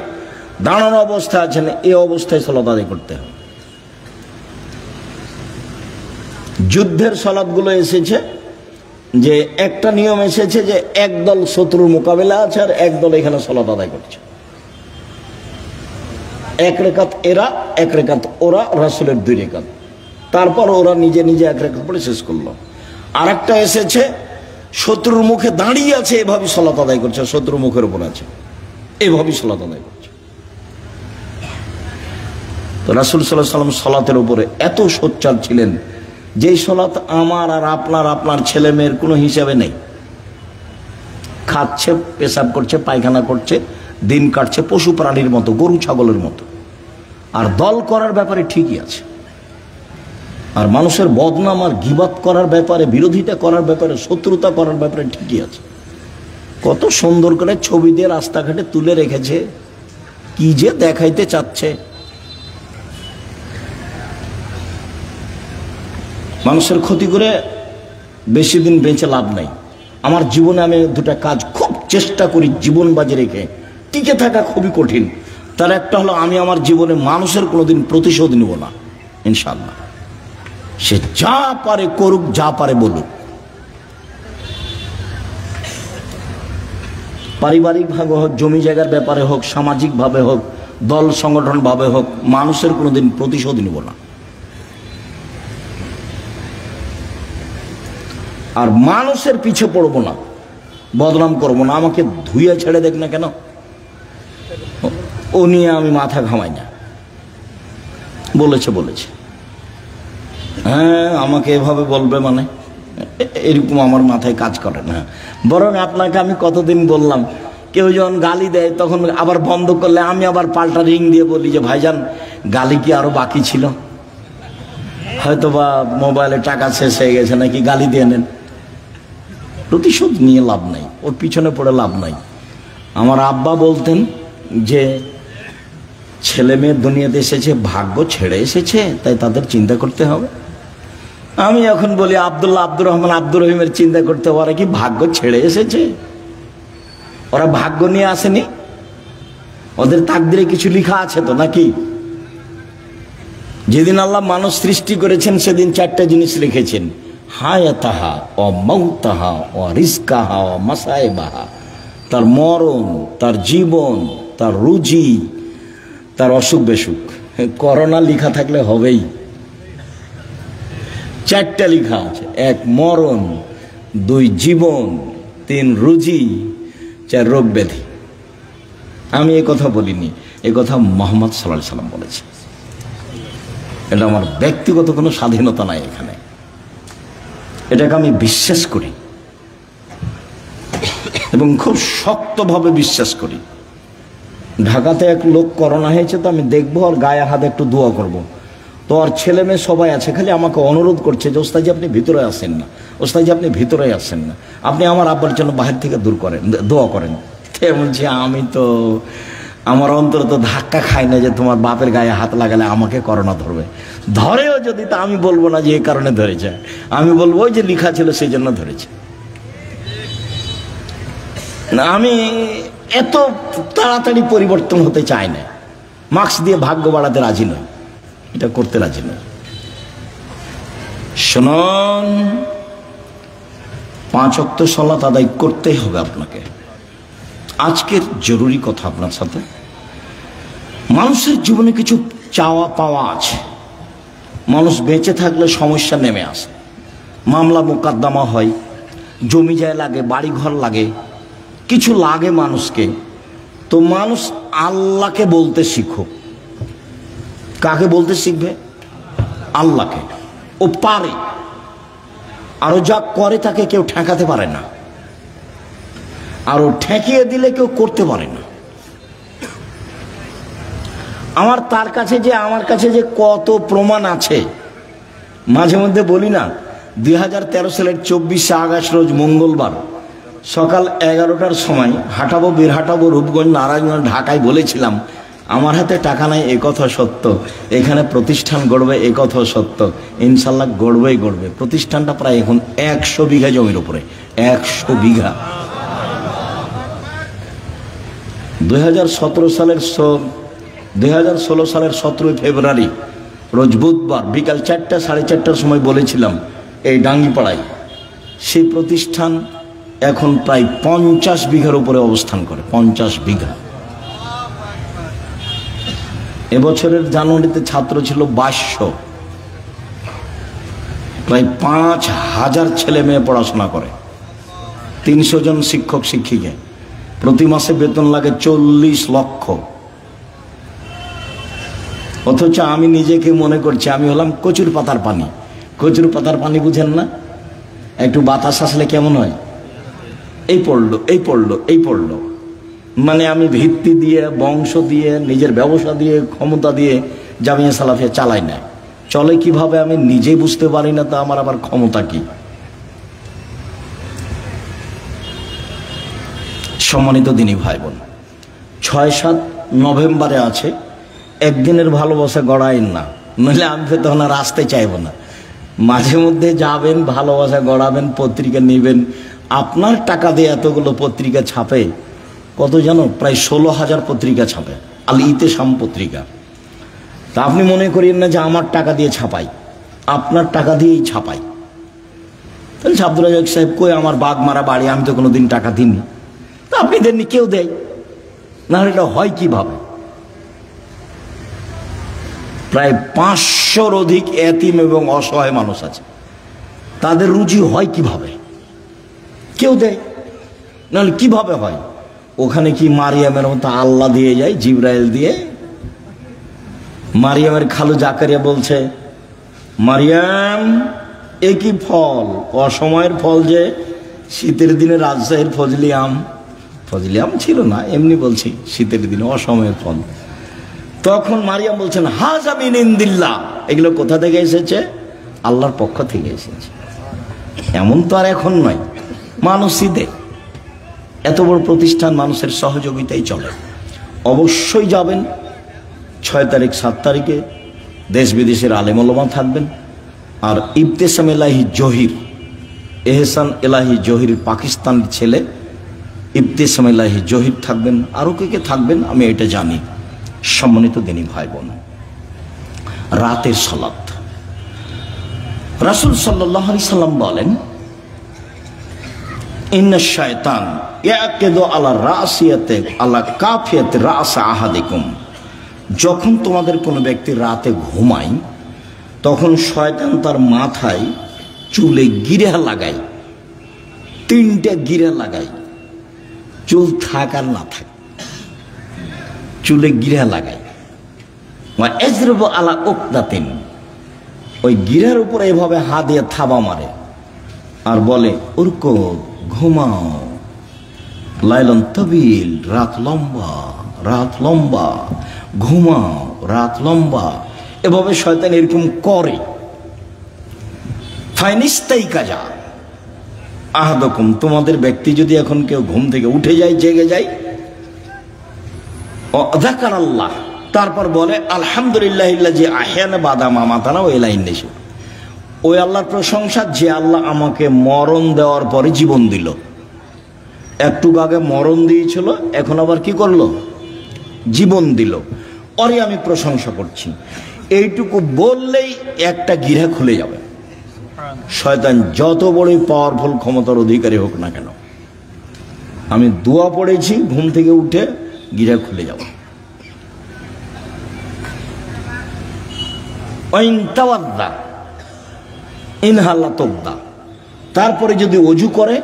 দাঁড়ানো অবস্থায় আছেন, এই অবস্থায় সালাত আদায় করতে হবে। যুদ্ধের সালাতগুলো এসেছে যে একটা নিয়ম এসেছে যে একদল শত্রুর মোকাবেলা আছে আর একদল এখানে সালাত আদায় করছে। 1 রেখাত এরা, 1 রেখাত ওরা, রাসূলের 2 রেখাত, তারপর ওরা নিজে নিজে 1 রেখাত পড়ে শেষ করলো। আর একটা এসেছে শত্রুর মুখে দাঁড়িয়ে আছে, এভাবে সালাত আদায় করছে, শত্রুর মুখের উপর আছে, এভাবে সালাত আদায় করছে। তো রাসূল সাল্লাল্লাহু আলাইহি ওয়াসাল্লাম সালাতের উপরে এত সোচ্চার ছিলেন, যেই সালাত আমার আর আপনার ছেলে মেয়ের কোনো হিসাবে নেই। খাচ্ছে, পেশাব করছে, পায়খানা করছে, দিন কাটছে পশু প্রাণীর মতো, গরু ছাগলের মতো। আর দল করার ব্যাপারে ঠিকই আছে, আর মানুষের বদনাম আর গীবাত করার ব্যাপারে, বিরোধিতা করার ব্যাপারে, শত্রুতা করার ব্যাপারে ঠিকই আছে। কত সুন্দর করে ছবি দিয়ে রাস্তাঘাটে তুলে রেখেছে, কি যে দেখাইতে চাচ্ছে। মানুষের ক্ষতি করে বেশি দিন বেঁচে লাভ নাই। আমার জীবনে আমি 2টা কাজ খুব চেষ্টা করি জীবন বাজি রেখে, টিকে থাকা খুবই কঠিন। তার একটা হলো, আমি আমার জীবনে মানুষের কোনোদিন প্রতিশোধ নিব না ইনশাআল্লাহ। সে যা পারে করুক, যা পারে বলুক। পারিবারিক ভাবে হোক, জমি জায়গার ব্যাপারে হোক, সামাজিক ভাবে হোক, দল সংগঠন ভাবে হোক, মানুষের কোনোদিন প্রতিশোধ নিব না। আর মানুষের পিছে পড়বো না, বদনাম করবো না। আমাকে ধুয়ে ছেড়ে দেখ না কেন, ও নিয়ে আমি মাথা ঘামাই না। বলেছে বলেছে, হ্যাঁ আমাকে এভাবে বলবে মানে, এরকম আমার মাথায় কাজ করে না। বরং আপনাকে আমি কতদিন বললাম, কেউ যখন গালি দেয় তখন আবার বন্ধ করলে আমি আবার পাল্টা রিং দিয়ে বলি যে ভাইজান গালি কি আরো বাকি ছিল, হয়তো বা মোবাইলে টাকা শেষ হয়ে গেছে নাকি, গালি দিয়ে নেন। প্রতিশোধ নিয়ে লাভ নাই, ওর পিছনে পড়ে লাভ নাই। আমার আব্বা বলতেন যে ছেলে মেয়ে দুনিয়াতে এসেছে ভাগ্য ছেড়ে এসেছে, তাই তাদের চিন্তা করতে হবে। আমি এখন বলি আব্দুল্লাহ, আব্দুর রহমান, আব্দুর রহিমের চিন্তা করতে হবে, ওরা কি ভাগ্য ছেড়ে এসেছে? ওরা ভাগ্য নিয়ে আসেনি, ওদের তাকদিরে কিছু লেখা আছে তো নাকি? যেদিন আল্লাহ মানুষ সৃষ্টি করেছেন সেদিন চারটা জিনিস লিখেছেন, হায়াতাহা ও মাউতাহা ও রিজকাহা ও মাসাইবাহা। তার মরণ, তার জীবন, তার রুজি, তার অসুখ বেসুখ। করোনা লেখা থাকলে হবেই, চারটা লেখা আছে, এক মরণ, দুই জীবন, তিন রুজি, চার রোগ ব্যাধি। আমি এই কথা বলিনি, এই কথা মুহাম্মদ সাল্লাল্লাহু আলাইহি সাল্লাম বলেছে। এটা আমার ব্যক্তিগত কোনো স্বাধীনতা নাই এখানে, এটাকে আমি বিশ্বাস করি এবং খুব শক্তভাবে বিশ্বাস করি। ঢাকাতে এক লোক করোনা হয়েছে, তো আমি দেখবো আর গায়ে হাতে একটু দোয়া করব। তো আর ছেলে মেয়ে সবাই আছে, খালি আমাকে অনুরোধ করছে যে ওস্তাদজি আপনি ভিতরে আসেন না, ওস্তাদজি আপনি ভিতরে আসেন না, আপনি আমার আব্বার জন্য বাহির থেকে দূর করেন, দোয়া করেন। বলছি আমি তো আমার অন্তর তো ধাক্কা খাই না যে তোমার বাপের গায়ে হাত লাগালে আমাকে করোনা ধরবে। ধরেও যদি, তা আমি বলবো না যে এই কারণে ধরেছে, আমি বলবো ওই যে লেখা ছিল সেই জন্য ধরেছে। না, আমি এত তাড়াতাড়ি পরিবর্তন হতে চাই না, মাস্ক দিয়ে ভাগ্য বাড়াতে রাজি নই, এটা করতে রাজি নই। শুনুন, 5 ওয়াক্ত সালাত আদায় করতেই হবে আপনাকে। আজকের জরুরি কথা আপনার সাথে, মানুষের জীবনে কিছু চাওয়া পাওয়া আছে। মানুষ বেঁচে থাকলে সমস্যা নেমে আসে, মামলা মোকদ্দমা হয়, জমি জায়গা লাগে, বাড়ি ঘর লাগে, কিছু লাগে মানুষকে। তো মানুষ আল্লাহকে বলতে শিখো। কাকে বলতে শিখবে? আল্লাহকে। ও পারে, আরো যা করে তাকে কেউ ঠেকাতে পারে না, আর ও ঠেকিয়ে দিলে কেউ করতে পারে না। আমার তার কাছে যে, আমার কাছে যে কত প্রমাণ আছে, মাঝে মধ্যে বলি না, 2013 সালের 24শে আগস্ট রোজ মঙ্গলবার সকাল 11টার সময় হাঁটাবো, বীরহাটাবো, রূপগঞ্জ, নারায়ণগঞ্জ, ঢাকায় বলেছিলাম আমার হাতে টাকা নাই, এ কথা সত্য, এখানে প্রতিষ্ঠান গড়বে এ কথা সত্য, ইনশাল্লাহ গড়বেই গড়বে। প্রতিষ্ঠানটা প্রায় এখন 100 বিঘা জমির উপরে, 100 বিঘা। 2016 সালের 17 ফেব্রুয়ারি রোজ বুধবার বিকাল 4টা 4:30টার সময় বলেছিলাম এই ডাঙ্গিপাড়ায়, সেই প্রতিষ্ঠান এখন প্রায় 50 বিঘার উপরে অবস্থান করে, 50 বিঘা। এবছরের জানুয়ারিতে ছাত্র ছিল 2200, প্রায় 5000 ছেলে মেয়ে পড়াশোনা করে, 300 জন শিক্ষক শিক্ষিকা, প্রতি মাসে বেতন লাগে 40 লক্ষ। অথচ আমি নিজেকে মনে করছি আমি হলাম কচুর পাতার পানি। কচুর পাতার পানি বুঝেন না? একটু বাতাস আসলে কেমন হয়, এই পড়লো, এই পড়লো, এই পড়লো। মানে আমি ভিত্তি দিয়ে, বংশ দিয়ে, নিজের ব্যবসা দিয়ে, ক্ষমতা দিয়ে জামিয়া সালাফিয়া চালাই না। চলে কিভাবে আমি নিজেই বুঝতে পারি না, তা আমার আবার ক্ষমতা কি? সম্মানিত দিনী ভাই বোন, 6-7 নভেম্বরে আছে, একদিনের ভালোবাসা গড়াইন না, নইলে আমি তখন আর আসতে চাইবো না। মাঝে মধ্যে যাবেন, ভালোবাসা গড়াবেন, পত্রিকা নেবেন। আপনার টাকা দিয়ে এতগুলো পত্রিকা ছাপে, কত জানো? প্রায় 16,000 পত্রিকা ছাপে আল ইতেসাম পত্রিকা। তা আপনি মনে করেন না যে আমার টাকা দিয়ে ছাপাই, আপনার টাকা দিয়েই ছাপাই। তাহলে আব্দুল রাজ্জাক সাহেব কই আমার বাঘ মারা বাড়ি, আমি তো কোনোদিন টাকা দিইনি। তা আপনি দেননি, কেউ দেয় না, এটা হয় কিভাবে? প্রায় 500-র অধিক এতিম এবং অসহায় মানুষ আছে, তাদের রুজি হয় কিভাবে? কেউ দেয়, নাহলে কিভাবে হয়? ওখানে কি মারিয়ামের মতো আল্লাহ দিয়ে যায়, জিবরাইল দিয়ে? মারিয়ামের খালু জাকারিয়া বলছে, মারিয়াম এ কি ফল, অসময়ের ফল যে, শীতের দিনে রাজশাহীর ফজলি আম, ফজলি আম ছিল না, এমনি বলছি শীতের দিনে অসময়ের ফল। তখন মারিয়াম বলছেন, হাযা মিন ইনদিল্লাহ, এগুলো কোথা থেকে এসেছে? আল্লাহর পক্ষ থেকে এসেছে। এমন তো আর এখন নয়, মানুষই দেয়। এত বড় প্রতিষ্ঠান মানুষের সহযোগিতাই চলে। অবশ্যই যাবেন 6 তারিখ 7 তারিখে, দেশ বিদেশের আলেম ওলামা থাকবেন। আর ইবতেসাম এলাহি জহির, এহসান এলাহি জহির পাকিস্তানের ছেলে ইবতেসাম এলাহি জহির থাকবেন। আরও কে কে থাকবেন আমি এটা জানি। সম্মানিত দিনী ভাই বোন, রাতের সালাত, রাসূল সাল্লাল্লাহু আলাইহি সাল্লাম বলেন, ইন্না শায়তান ইয়াকিদু আলা রাসিয়াতি আলা কাফিয়াতি রাস আহাদিকুম, যখন তোমাদের কোনো ব্যক্তি রাতে ঘুমায় তখন শয়তান তার মাথায় চুলে গিরা লাগায়, 3টে গিরা লাগায়, চুল থাক আর না থাক, চুলে গিরা লাগায়। ওয়া ইজরিবু আলা উকদাতিন, ওই গিরার উপরে এভাবে হাত দিয়ে থাবা মারে আর বলে, উরকো ঘুমাও, লাইলন তবিল, রাত লম্বা, রাত লম্বা, ঘুমাও, রাত লম্বা। এভাবে শয়তান এরকম করে। ফাইনিস্তাই কাজা আহাদকুম, তোমাদের ব্যক্তি যদি এখন কেউ ঘুম থেকে উঠে যায়, জেগে যায়, যাকার আল্লাহ, তারপর বলে আলহামদুলিল্লাহিল্লাযী আহয়ানা বাদা মা মাতানা ওয়া ইলাইহিন নুশুর, ওই আল্লাহর প্রশংসা যে আল্লাহ আমাকে মরণ দেওয়ার পরে জীবন দিল। একটু আগে মরণ দিয়েছিল, এখন আবার কি করলো? জীবন দিল। ওরে আমি প্রশংসা করছি। এইটুকু বললেই একটা গিরা খুলে যাবে। শয়তান যত বড়ই পাওয়ারফুল ক্ষমতার অধিকারী হোক না কেন, আমি দোয়া পড়েছি, ঘুম থেকে উঠে গিরা খুলে যাব। তারপরে যদি অজু করে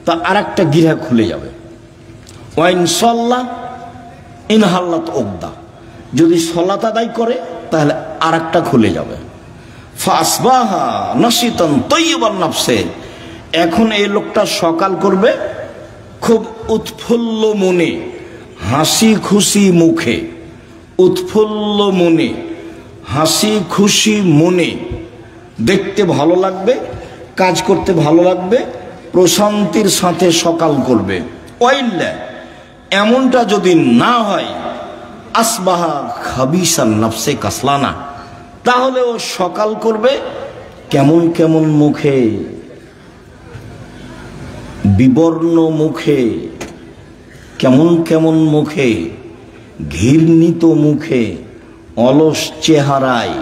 তা আর একটা গিরা খুলে যাবে। ওয়াইন সাল্লাহ ইনহাল্লাত উকদা, যদি সালাত আদায় করে তাহলে আর একটা খুলে যাবে। ফাসবাহা নাশিতান তাইয়িবান নাফসে, এখন এই লোকটা সকাল করবে খুব উৎফুল্ল মনে, হাসি খুশি মুখে, উৎফুল্ল মনে, হাসি খুশি মনে, দেখতে ভালো লাগবে, কাজ করতে ভালো লাগবে, প্রশান্তির সাথে সকাল করবে। ওয়াইল্লা, এমনটা যদি না হয়, আসবাহা খাবিসান নাফসে কাসলানা, তাহলে ও সকাল করবে কেমন কেমন মুখে, বিবর্ণ মুখে, কেমন কেমন মুখে, ঘৃণিত মুখে, অলস চেহারায়।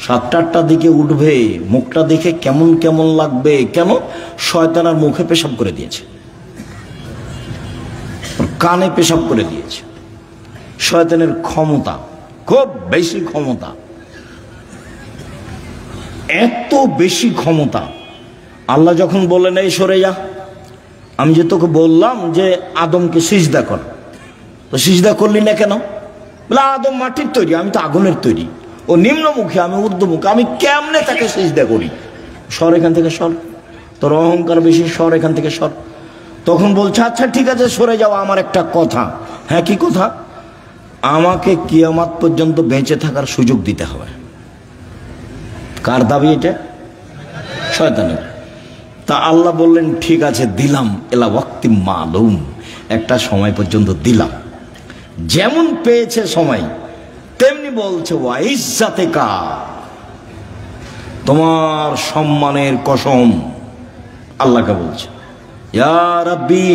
7-8টার দিকে উঠবে, মুখটা দেখে কেমন কেমন লাগবে। কেন? শয়তান আর মুখে পেশাব করে দিয়েছে, কানে পেশাব করে দিয়েছে। শয়তানের ক্ষমতা খুব বেশি, ক্ষমতা এত বেশি ক্ষমতা। আল্লাহ যখন বললেন এই সরে যা, আমি যে তোকে বললাম যে আদমকে সিজদা কর, তো সিজদা করলি না কেন? বলে আদম মাটির তৈরি, আমি তো আগুনের তৈরি, ও নিম্নমুখী, আমি ঊর্ধ্বমুখী, আমি কেমনে তাকে সিজদা করি? সর এখান থেকে, সর, তোর অহংকার বেশি, সর এখান থেকে, সর। তখন বলছে আচ্ছা ঠিক আছে সরে যাও, আমার একটা কথা। হ্যাঁ কি কথা? আমাকে কিয়ামত পর্যন্ত বেঁচে থাকার সুযোগ দিতে হবে। কার দাবি এটা? শয়তানের। তা আল্লাহ বললেন ঠিক আছে দিলাম, এলা ওয়াক্তি মালুম, একটা সময় পর্যন্ত দিলাম। যেমন পেয়েছে সময় তেমনি বলছে ওয়া ইজ্জাতিকা, তোমার সম্মানের কসম, আল্লাহকে বলছে। ইয়া রাব্বি,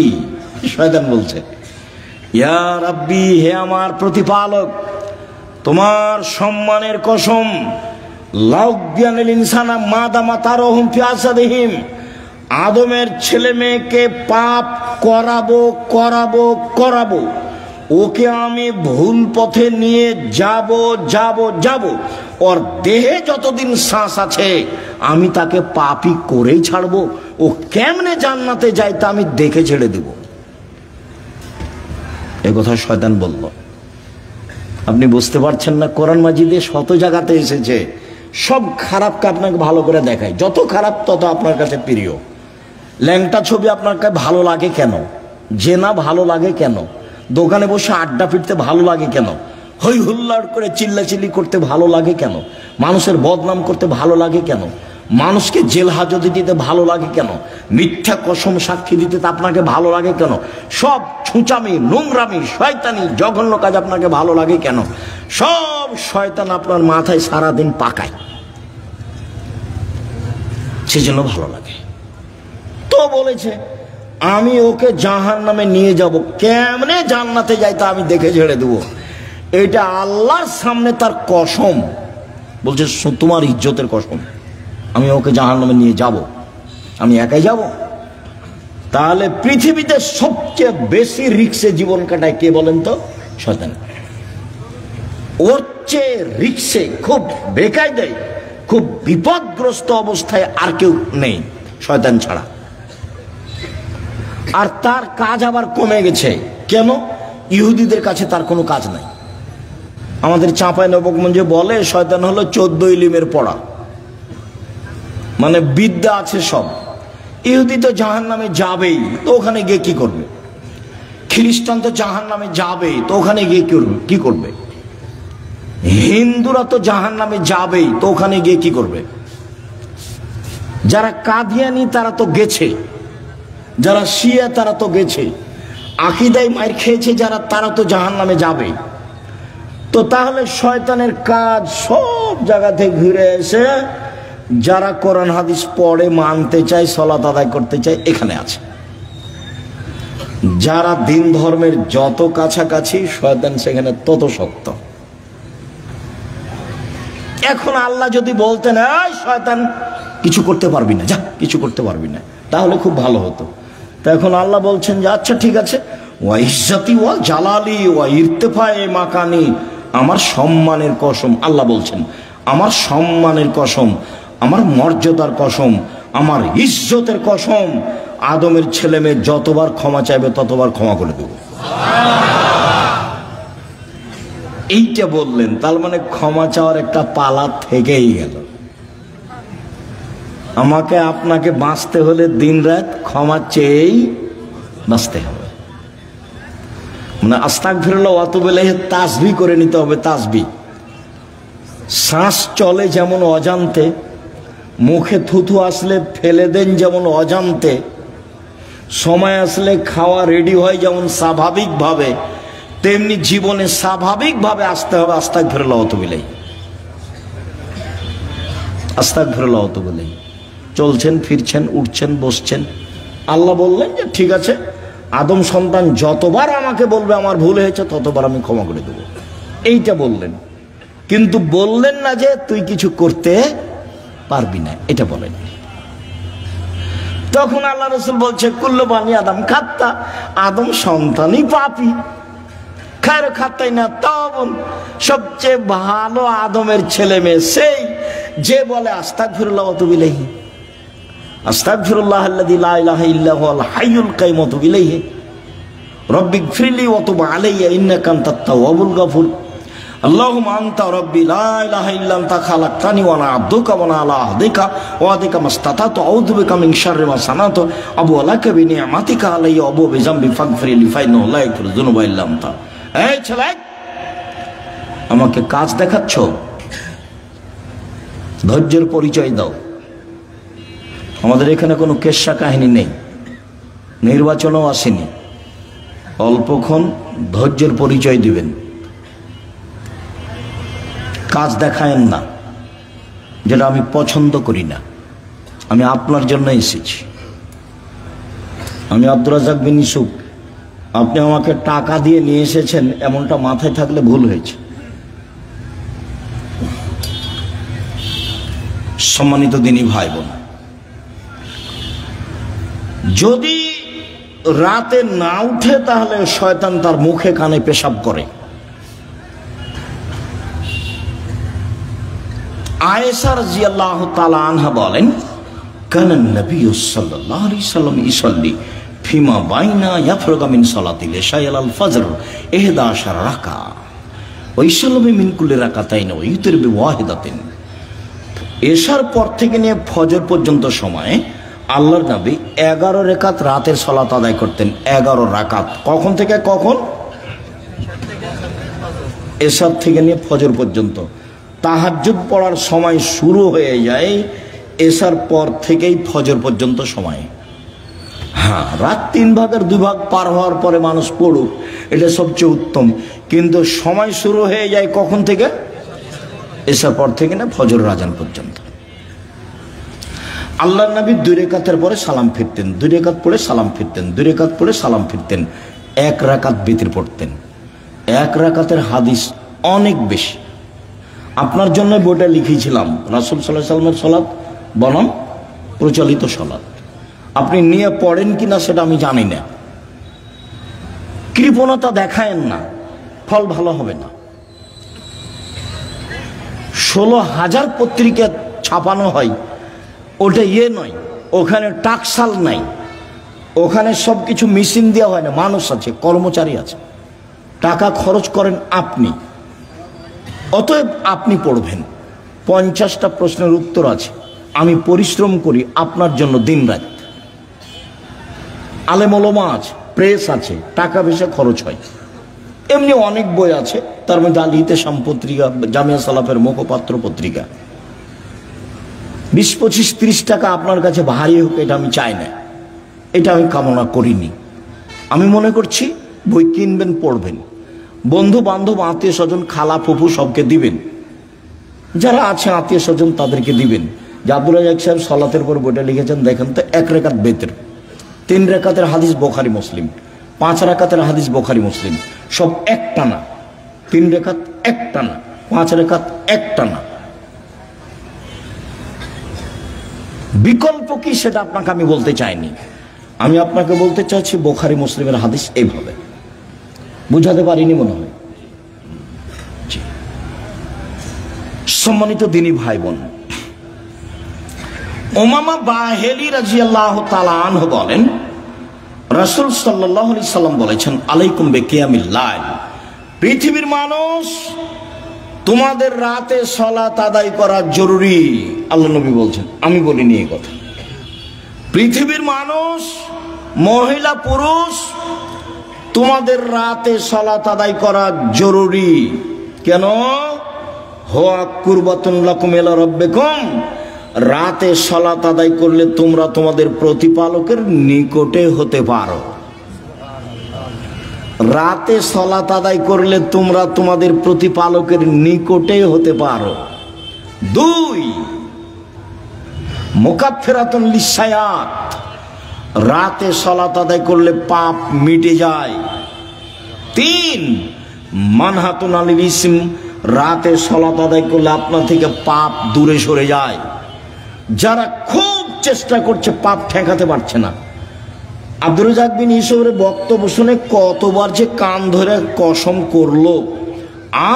শয়তান বলছে ইয়া রাব্বি, হে আমার প্রতিপালক, তোমার সম্মানের কসম, লাউজ্ঞানিল ইনসানা মাদামা তারহুম ফি আসাদিহিম, আদমের ছেলে মেয়েকে পাপ করাবো করাবো করাবো, ওকে আমি ভুল পথে নিয়ে যাব যাব যাব, ওর দেহে যতদিন শ্বাস আছে আমি তাকে পাপই করেই ছাড়বো। ও কেমনে জান্নাতে যায় তা আমি দেখে ছেড়ে দেব। এ কথা শয়তান বলল। আপনি বুঝতে পারছেন না, কোরআন মাজিদে শত জায়গাতে এসেছে সব খারাপকে আপনাকে ভালো করে দেখায়। যত খারাপ তত আপনার কাছে প্রিয়। ল্যাংটা ছবি আপনার কাছে ভালো লাগে কেন? জেনা ভালো লাগে কেন? দোকানে বসে আড্ডা ফিরতে ভালো লাগে কেন? হই হুল্লাড় করে চিল্লাচিল্লি করতে ভালো লাগে কেন? মানুষের বদনাম করতে ভালো লাগে কেন? মানুষকে জেল হাজতে দিতে ভালো লাগে কেন? মিথ্যা কসম সাক্ষী দিতে আপনাকে ভালো লাগে কেন? সব ছুঁচামি, নোংরামি, শয়তানি, জঘন্য কাজ আপনাকে ভালো লাগে কেন? সব শয়তান আপনার মাথায় সারাদিন পাকায়, সেজন্য ভালো লাগে। তো বলেছে আমি ওকে জাহান্নামে নিয়ে যাব, কেমনে জান্নাতে যাই তা আমি দেখে ছেড়ে দেবো। এটা আল্লাহর সামনে তার কসম। বলছে তোমার ইজ্জতের কসম, আমি ওকে জাহান্নামে নিয়ে যাব। আমি একাই যাব? তাহলে পৃথিবীতে সবচেয়ে বেশি রিক্সে জীবন কাটায় কে বলেন তো? শয়তান। ওর চেয়ে রিক্সে, খুব বেকায়দায়, খুব বিপদগ্রস্ত অবস্থায় আর কেউ নেই শয়তান ছাড়া। আর তার কাজ আবার কমে গেছে। কেন? ইহুদিদের কাছে তার কোনো কাজ নাই। আমাদের চাঁপাই নবগঞ্জে বলে শয়তান হলো 14 ইলিমের পড়া, মানে বিদ্যা আছে সব। ইহুদি তো জাহান্নামে যাবেই, তো ওখানে গিয়ে কি করবে? খ্রিস্টান তো জাহান্নামে যাবেই, তো ওখানে গিয়ে কি করবে? হিন্দুরা তো জাহান্নামে যাবেই, তো ওখানে গিয়ে কি করবে? যারা কাদিয়ানি তারা তো গেছে, যারা শিয়া তারা তো গেছে, আকীদায় মার খেয়েছে যারা, তারা তো জাহান্নামে যাবে। তো তাহলে শয়তানের কাজ সব জায়গাতে ঘুরে এসে যারা কোরআন হাদিস পড়ে, মানতে চায়, সালাত আদায় করতে চায়, এখানে আছে। যারা দিন ধর্মের যত কাছাকাছি, শয়তান সেখানে তত শক্ত। এখন আল্লাহ যদি বলতেন এই শয়তান কিছু করতে পারবি না, যা কিছু করতে পারবি না, তাহলে খুব ভালো হতো। তা এখন আল্লাহ বলছেন যে আচ্ছা ঠিক আছে, ওয়া ইজ্জতি ওয়া জালালি ওয়া ইরতিফায়ে মাকানি, আমার সম্মানের কসম। আল্লাহ বলছেন আমার সম্মানের কসম, আমার মর্যাদার কসম, আমার ইজ্জতের কসম, আদমের ছেলে মেয়ে যতবার ক্ষমা চাইবে ততবার ক্ষমা করে দেব। এইটা বললেন, তার মানে ক্ষমা চাওয়ার একটা পালা থেকেই গেল। আমাকে আপনাকে বাঁচতে হলে দিনরাত ক্ষমা চেয়েই বাঁচতে হবে। মানে আস্তাগফিরুল্লাহ ওয়া আতুবু ইলাইহি তাসবিহ করে নিতে হবে। তাসবিহ, শ্বাস চলে যেমন অজান্তে, মুখে থুথু আসলে ফেলে দেন যেমন অজান্তে, সময় আসলে খাওয়া রেডি হয় যেমন স্বাভাবিকভাবে, তেমনি জীবনে স্বাভাবিকভাবে আসতে হবে আস্তাগফিরুল্লাহ ওয়া আতুবু ইলাইহি। আস্তাগফিরুল্লাহ ওয়া আতুবু ইলাইহি। চলছেন, ফিরছেন, উঠছেন, বসছেন। আল্লাহ বললেন যে ঠিক আছে, আদম সন্তান যতবার আমাকে বলবে আমার ভুল হয়েছে ততবার আমি ক্ষমা করে দেব, এইটা বললেন। কিন্তু বললেন না যে তুই কিছু করতে পারবি না, এটা বলেন। তখন আল্লাহ রাসূল বলছে কুল্লু বানি আদম খাত্তা, আদম সন্তানই পাপী। খায়র খাত্তাই না তাওবুন, সবচেয়ে ভালো আদমের ছেলে মেয়ে সেই যে বলে আস্তাগফিরুল্লাহ ওয়া আতুবু ইলাইহি, আস্তাগফিরুল্লাহ আল্লাযী লা ইলাহা ইল্লা হুয়াল হাইয়ুল কাইয়্যুম ওয়া আতুবু ইলাইহি, রব্বিগফিরলি ওয়া তুব আলাইয়া ইন্নাকা আনতাত তাওয়াবুল গফুর। আল্লাহুম্মা আনতা রাব্বি লা ইলাহা ইল্লা আনতা খালাকতানি ওয়া আনা আবদুকা ওয়া আনা আলা আহদিকা ওয়া আদিকা মাসতাতাতু আউযু বিকা মিন শাররি মা সানাতু আবু লাকা বিনিআমাতিকা আলাইয়া ওয়া আবু বিযামবি ফাগফিরলি ফাইন্নাহু লা ইয়াগফিরুয যুনুবা ইল্লা আনতা। এই ছেলে, আমাকে কাজ দেখাচ্ছ, ধৈর্যের পরিচয় দাও। আমাদের এখানে কোনো কেচ্ছা কাহিনী নেই, নির্বাচনও আসেনি। অল্পক্ষণ ধৈর্যের পরিচয় দিবেন, কাজ দেখায়েন না, যেটা আমি পছন্দ করি না। আমি আপনার জন্য এসেছি। আমি আব্দুর রাজ্জাক বিন ইউসুফ, আপনি আমাকে টাকা দিয়ে নিয়ে এসেছেন, এমনটা মাথায় থাকলে ভুল হয়েছে। সম্মানিত দিনী ভাই বোন, যদি রাতে না উঠে তাহলে শয়তান তার মুখে কানে পেশাব করে। আয়েশা রাদিয়াল্লাহু তাআলা আনহা বলেন, কানান নবী সাল্লাল্লাহু আলাইহি ওয়াসাল্লাম ইসাল্লি ফিমা বাইনা ইয়াফরুগা মিন সালাতিল ইশা ইলাল ফজর 11 রাকা ওয়া ইসাল্লামু মিন কুল্লি রাকাতাইন ওয়া ইউতির বিওয়াহিদাতিন। এশার পর থেকে নিয়ে ফজর পর্যন্ত সময়ে আল্লাহর নবী 11 রাকাত রাতের সালাত আদায় করতেন। 11 রাকাত। কখন থেকে কখন? এশার থেকে নিয়ে ফজর পর্যন্ত। তাহাজ্জুদ পড়ার সময় শুরু হয়ে যায় এশার পর থেকেই ফজর পর্যন্ত সময়। হ্যাঁ, রাত 3 ভাগের 2 ভাগ পার হওয়ার পরে মানুষ পড়ুক, এটা সবচেয়ে উত্তম। কিন্তু সময় শুরু হয়ে যায় কখন থেকে? এশার পর থেকে না ফজর আযান পর্যন্ত। আল্লাহর নবী 2 রাকাতের পরে সালাম ফিরতেন, 2 রাকাত পড়ে সালাম ফিরতেন, 2 রাকাত পড়ে সালাম ফিরতেন। 1 রাকাত বিতর পড়তেন। 1 রাকাতের হাদিস অনেক বেশি। আপনার জন্য বইটা লিখেছিলাম, রাসূল সাল্লাল্লাহু আলাইহি ওয়াসাল্লামের সালাত বনাম প্রচলিত সালাত। আপনি নিয়ে পড়েন কিনা সেটা আমি জানি না। কৃপণতা দেখায়েন না, ফল ভালো হবে না। 16,000 পত্রিকা ছাপানো হয়, ওটা নয়, ওখানে টাকসাল নাই, ওখানে সব কিছু মেশিন দেওয়া হয় না। মানুষ আছে, কর্মচারী আছে, টাকা খরচ করেন আপনি। অতএব আপনি পড়বেন। 50টা প্রশ্নের উত্তর আছে। আমি পরিশ্রম করি আপনার জন্য দিন রাত। আলেম ওলামা আছে, প্রেস আছে, টাকা পয়সা খরচ হয়। এমনি অনেক বই আছে, তার মধ্যে আল ইতিসাম পত্রিকা, জামিয়া সালাফের মুখপাত্র পত্রিকা। 20, 25, 30 টাকা আপনার কাছে ভারী হোক, এটা আমি চাই না, এটা আমি কামনা করিনি। আমি মনে করছি বই কিনবেন, পড়বেন, বন্ধু বান্ধব, আত্মীয় স্বজন, খালা ফুফু সবকে দিবেন। যারা আছে আত্মীয় স্বজন তাদেরকে দিবেন। যে আব্দুল রাজ্জাক সাহেব সালাতের পর বইটা লিখেছেন, দেখেন তো, 1 রাকাত বেতর, 3 রাকাতের হাদিস বুখারী মুসলিম, 5 রাকাতের হাদিস বুখারী মুসলিম, সব একটানা। 3 রাকাত একটানা, 5 রাকাত একটানা। বিকল্প কি সেটা আপনাকে আমি বলতে চাইনি। আমি আপনাকে বলতে চাইছি বুখারী মুসলিমের হাদিস এইভাবে। বুঝাতে পারিনি মনে হয়। সম্মানিত দিনী ভাই বোন, উমামা বাহিলী রাদিয়াল্লাহু তাআলা আনহু বলেন, রাসূল সাল্লাল্লাহু আলাইহি সাল্লাম বলেছেন, আলাইকুম বিকিয়ামিল লাইল, পৃথিবীর মানুষ তোমাদের রাতে সালাত আদায় করা জরুরি। আল্লাহ নবী বলছেন, আমি বলিনি এই কথা। পৃথিবীর মানুষ, মহিলা পুরুষ, তোমাদের রাতে সালাত আদায় করা জরুরি। কেন? হুয়া কুরবাতুন লাকুম ইলা রাব্বিকুম, রাতে সালাত আদায় করলে তোমরা তোমাদের প্রতিপালকের নিকটে হতে পারো। রাতে সালাত আদায় করলে তোমরা তোমাদের প্রতিপালকের নিকটে হতে পারো। 2, মুকাফফিরাতুন লিসায়াত, রাতে সালাত আদায় করলে পাপ মিটে যায়। 3, মানহাতুন আনিল ইসম, রাতে সালাত আদায় করলে আপনার থেকে পাপ দূরে সরে যায়। যারা খুব চেষ্টা করছে পাপ ঠেকাতে পারছে না, আব্দুর রাজ্জাক বিন ইউসুফের বক্তব্য শুনে কতবার যে কান ধরে কসম করলো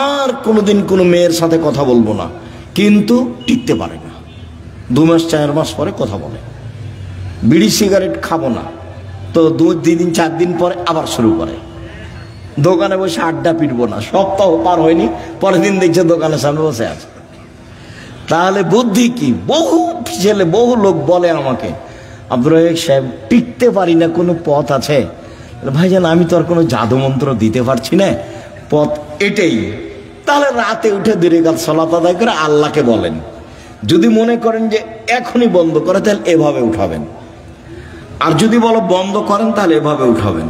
আর কোনোদিন কোনো মেয়ের সাথে কথা বলবো না, কিন্তু টিকতে পারে না। 2 মাস 4 মাস পরে কথা বলে। বিড়ি সিগারেট খাবো না, তো 2 দিন 4 দিন পরে আবার শুরু করে। দোকানে বসে আড্ডা পিটবো না, সপ্তাহ পার হয়নি, পরের দিন দেখছে দোকানের সামনে বসে আছে। তাহলে বুদ্ধি কি? বহু ছেলে, বহু লোক বলে আমাকে, আব্দুর রাজ্জাক সাহেব টিকতে পারি না, কোনো পথ আছে? ভাইজান, আমি তো আর কোনো জাদু মন্ত্র দিতে পারছি না, পথ এটাই। তাহলে রাতে উঠে 2 রাকাত সালাত আদায় করে আল্লাহকে বলেন। যদি মনে করেন যে এখনই বন্ধ করে, তাহলে এভাবে উঠাবেন। আর যদি বলো বন্ধ করেন, তাহলে এভাবে উঠাবেন।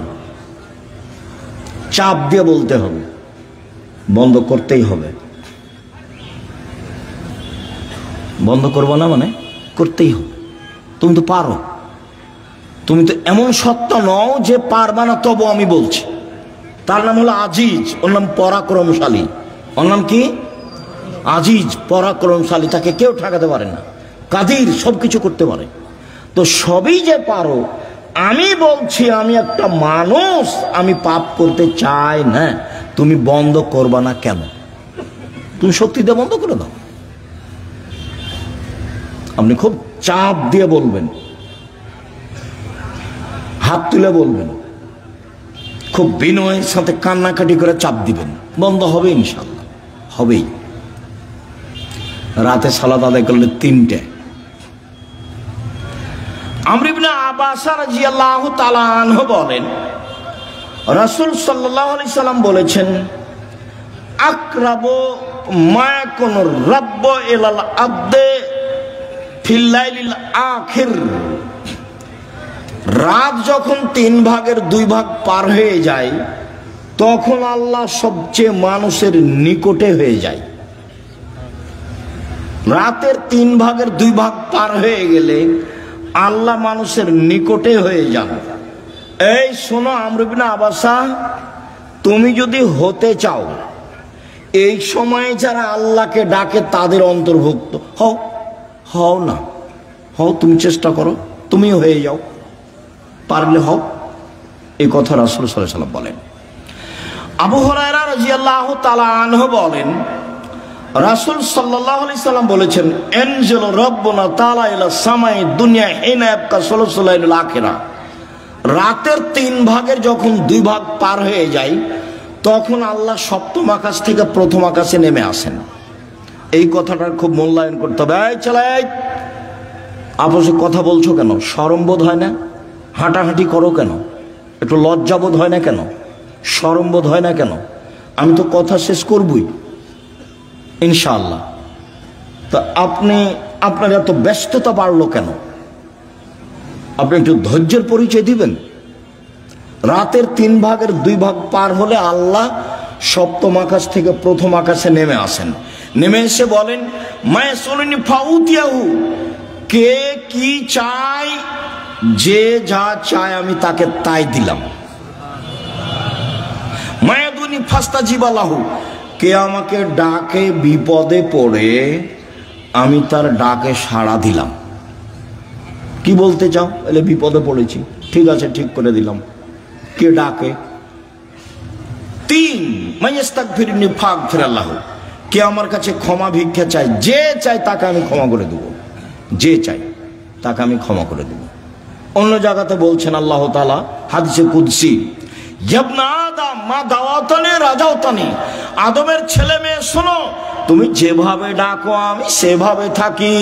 চাপ দিয়ে বলতে হবে, বন্ধ করতেই হবে। বন্ধ করবো না মানে করতেই হবে। তুমি তো পারো, তুমি তো এমন সত্তা নও যে পারবা না, তবু আমি বলছি। তার নাম হলো আজিজ, ওর নাম পরাক্রমশালী। ওর নাম কি? আজিজ, পরাক্রমশালী। তাকে কেউ ঠেকাতে পারে না। কাদির, সবকিছু করতে পারে। তো সবই যে পারো, আমি বলছি আমি একটা মানুষ, আমি পাপ করতে চাই না। তুমি বন্ধ করবা না কেন? তুমি শক্তিতে বন্ধ করে দাও। আপনি খুব চাপ দিয়ে বলবেন, হাত তুলে বলবেন, খুব বিনয়ের সাথে কান্নাকাটি করে চাপ দিবেন, বন্ধ হবে ইনশাল্লাহ, হবেই। রাতে সালাত আদায় করলে 3টে। আমর ইবনে আব্বাস রাদিয়াল্লাহু তাআলা আনহু বলেন, রাসূল সাল্লাল্লাহু আলাইহি সাল্লাম বলেছেন, আকরাবু মা ইয়াকুনুর রাব্ব ইলাল আবদে ফিল লাইলিল আখির। রাত যখন 3 ভাগের 2 ভাগ পার হয়ে যায়, তখন আল্লাহ সবচেয়ে মানুষের নিকটে হয়ে যায়। রাতের 3 ভাগের 2 ভাগ পার হয়ে গেলে আল্লাহ মানুষের নিকটে হয়ে যান। এই শোনো আমর ইবনে আবাসা, তুমি যদি হতে চাও, এই সময়ে যারা আল্লাহকে ডাকে তাদের অন্তর্ভুক্ত হও। হও না, হও, তুমি চেষ্টা করো, তুমিও হয়ে যাও, পারলে হও। এই কথা রাসূল সাল্লাল্লাহু আলাইহি ওয়াসাল্লাম বলেন। আবু হুরায়রা রাদিয়াল্লাহু তাআলা আনহু বলেন, রাসূল সাল্লাল্লাহু আলাইহি সাল্লাম বলেছেন, আনজাল রাব্বুনা তাআলা ইলা সামাই দুনিয়া হিনা ইয়াবকা সুলুসুল লাইলিল আখিরা। রাতের 3 ভাগের যখন 2 ভাগ পার হয়ে যায়, তখন আল্লাহ সপ্তম আকাশ থেকে প্রথম আকাশে নেমে আসেন। এই কথাটার খুব মূল্যায়ন করতে হবে। এই চালাই, আপসে কথা বলছো কেন? শরম বোধ হয় না? হাঁটাহাঁটি করো কেন? একটু লজ্জাবোধ হয় না কেন? শরম বোধ হয় না কেন? আমি তো কথা শেষ করবই ইনশাআল্লাহ। তা আপনার এত ব্যস্ততা বাড়লো কেন? আপনি একটু ধৈর্যের পরিচয় দিবেন। রাতের 3 ভাগের 2 ভাগ পার হলে আল্লাহ সপ্তম আকাশ থেকে প্রথম আকাশে নেমে আসেন। নেমে এসে বলেন, মায়ে সোলনি ফাউতিয়াহু, কে কি চায়, যে যা চায় আমি তাকে তাই দিলাম। মায়াদুনি ফাস্তাজিবালাহু, কে আমাকে ডাকে বিপদে পড়ে, আমি তার ডাকে সাড়া দিলাম। কি বলতে চাও? এলে বিপদে পড়েছি, ঠিক আছে, ঠিক করে দিলাম। কে ডাকে? 3 মাইয়াস্তাগফিরনি ফাগফিরাল্লাহু, কে আমার কাছে ক্ষমা ভিক্ষা চায়, যে চাই তাকে আমি ক্ষমা করে দেব, যে চাই তাকে আমি ক্ষমা করে দেব। অন্য জায়গাতে বলছেন আল্লাহ তাআলা হাদিসে কুদসি, ইবনা আদম মা দাওয়াতানি রাজাওতানি, আদমের ছেলে মেয়ে শোনো, তুমি যেভাবে ডাকো আমি সেভাবে থাকি,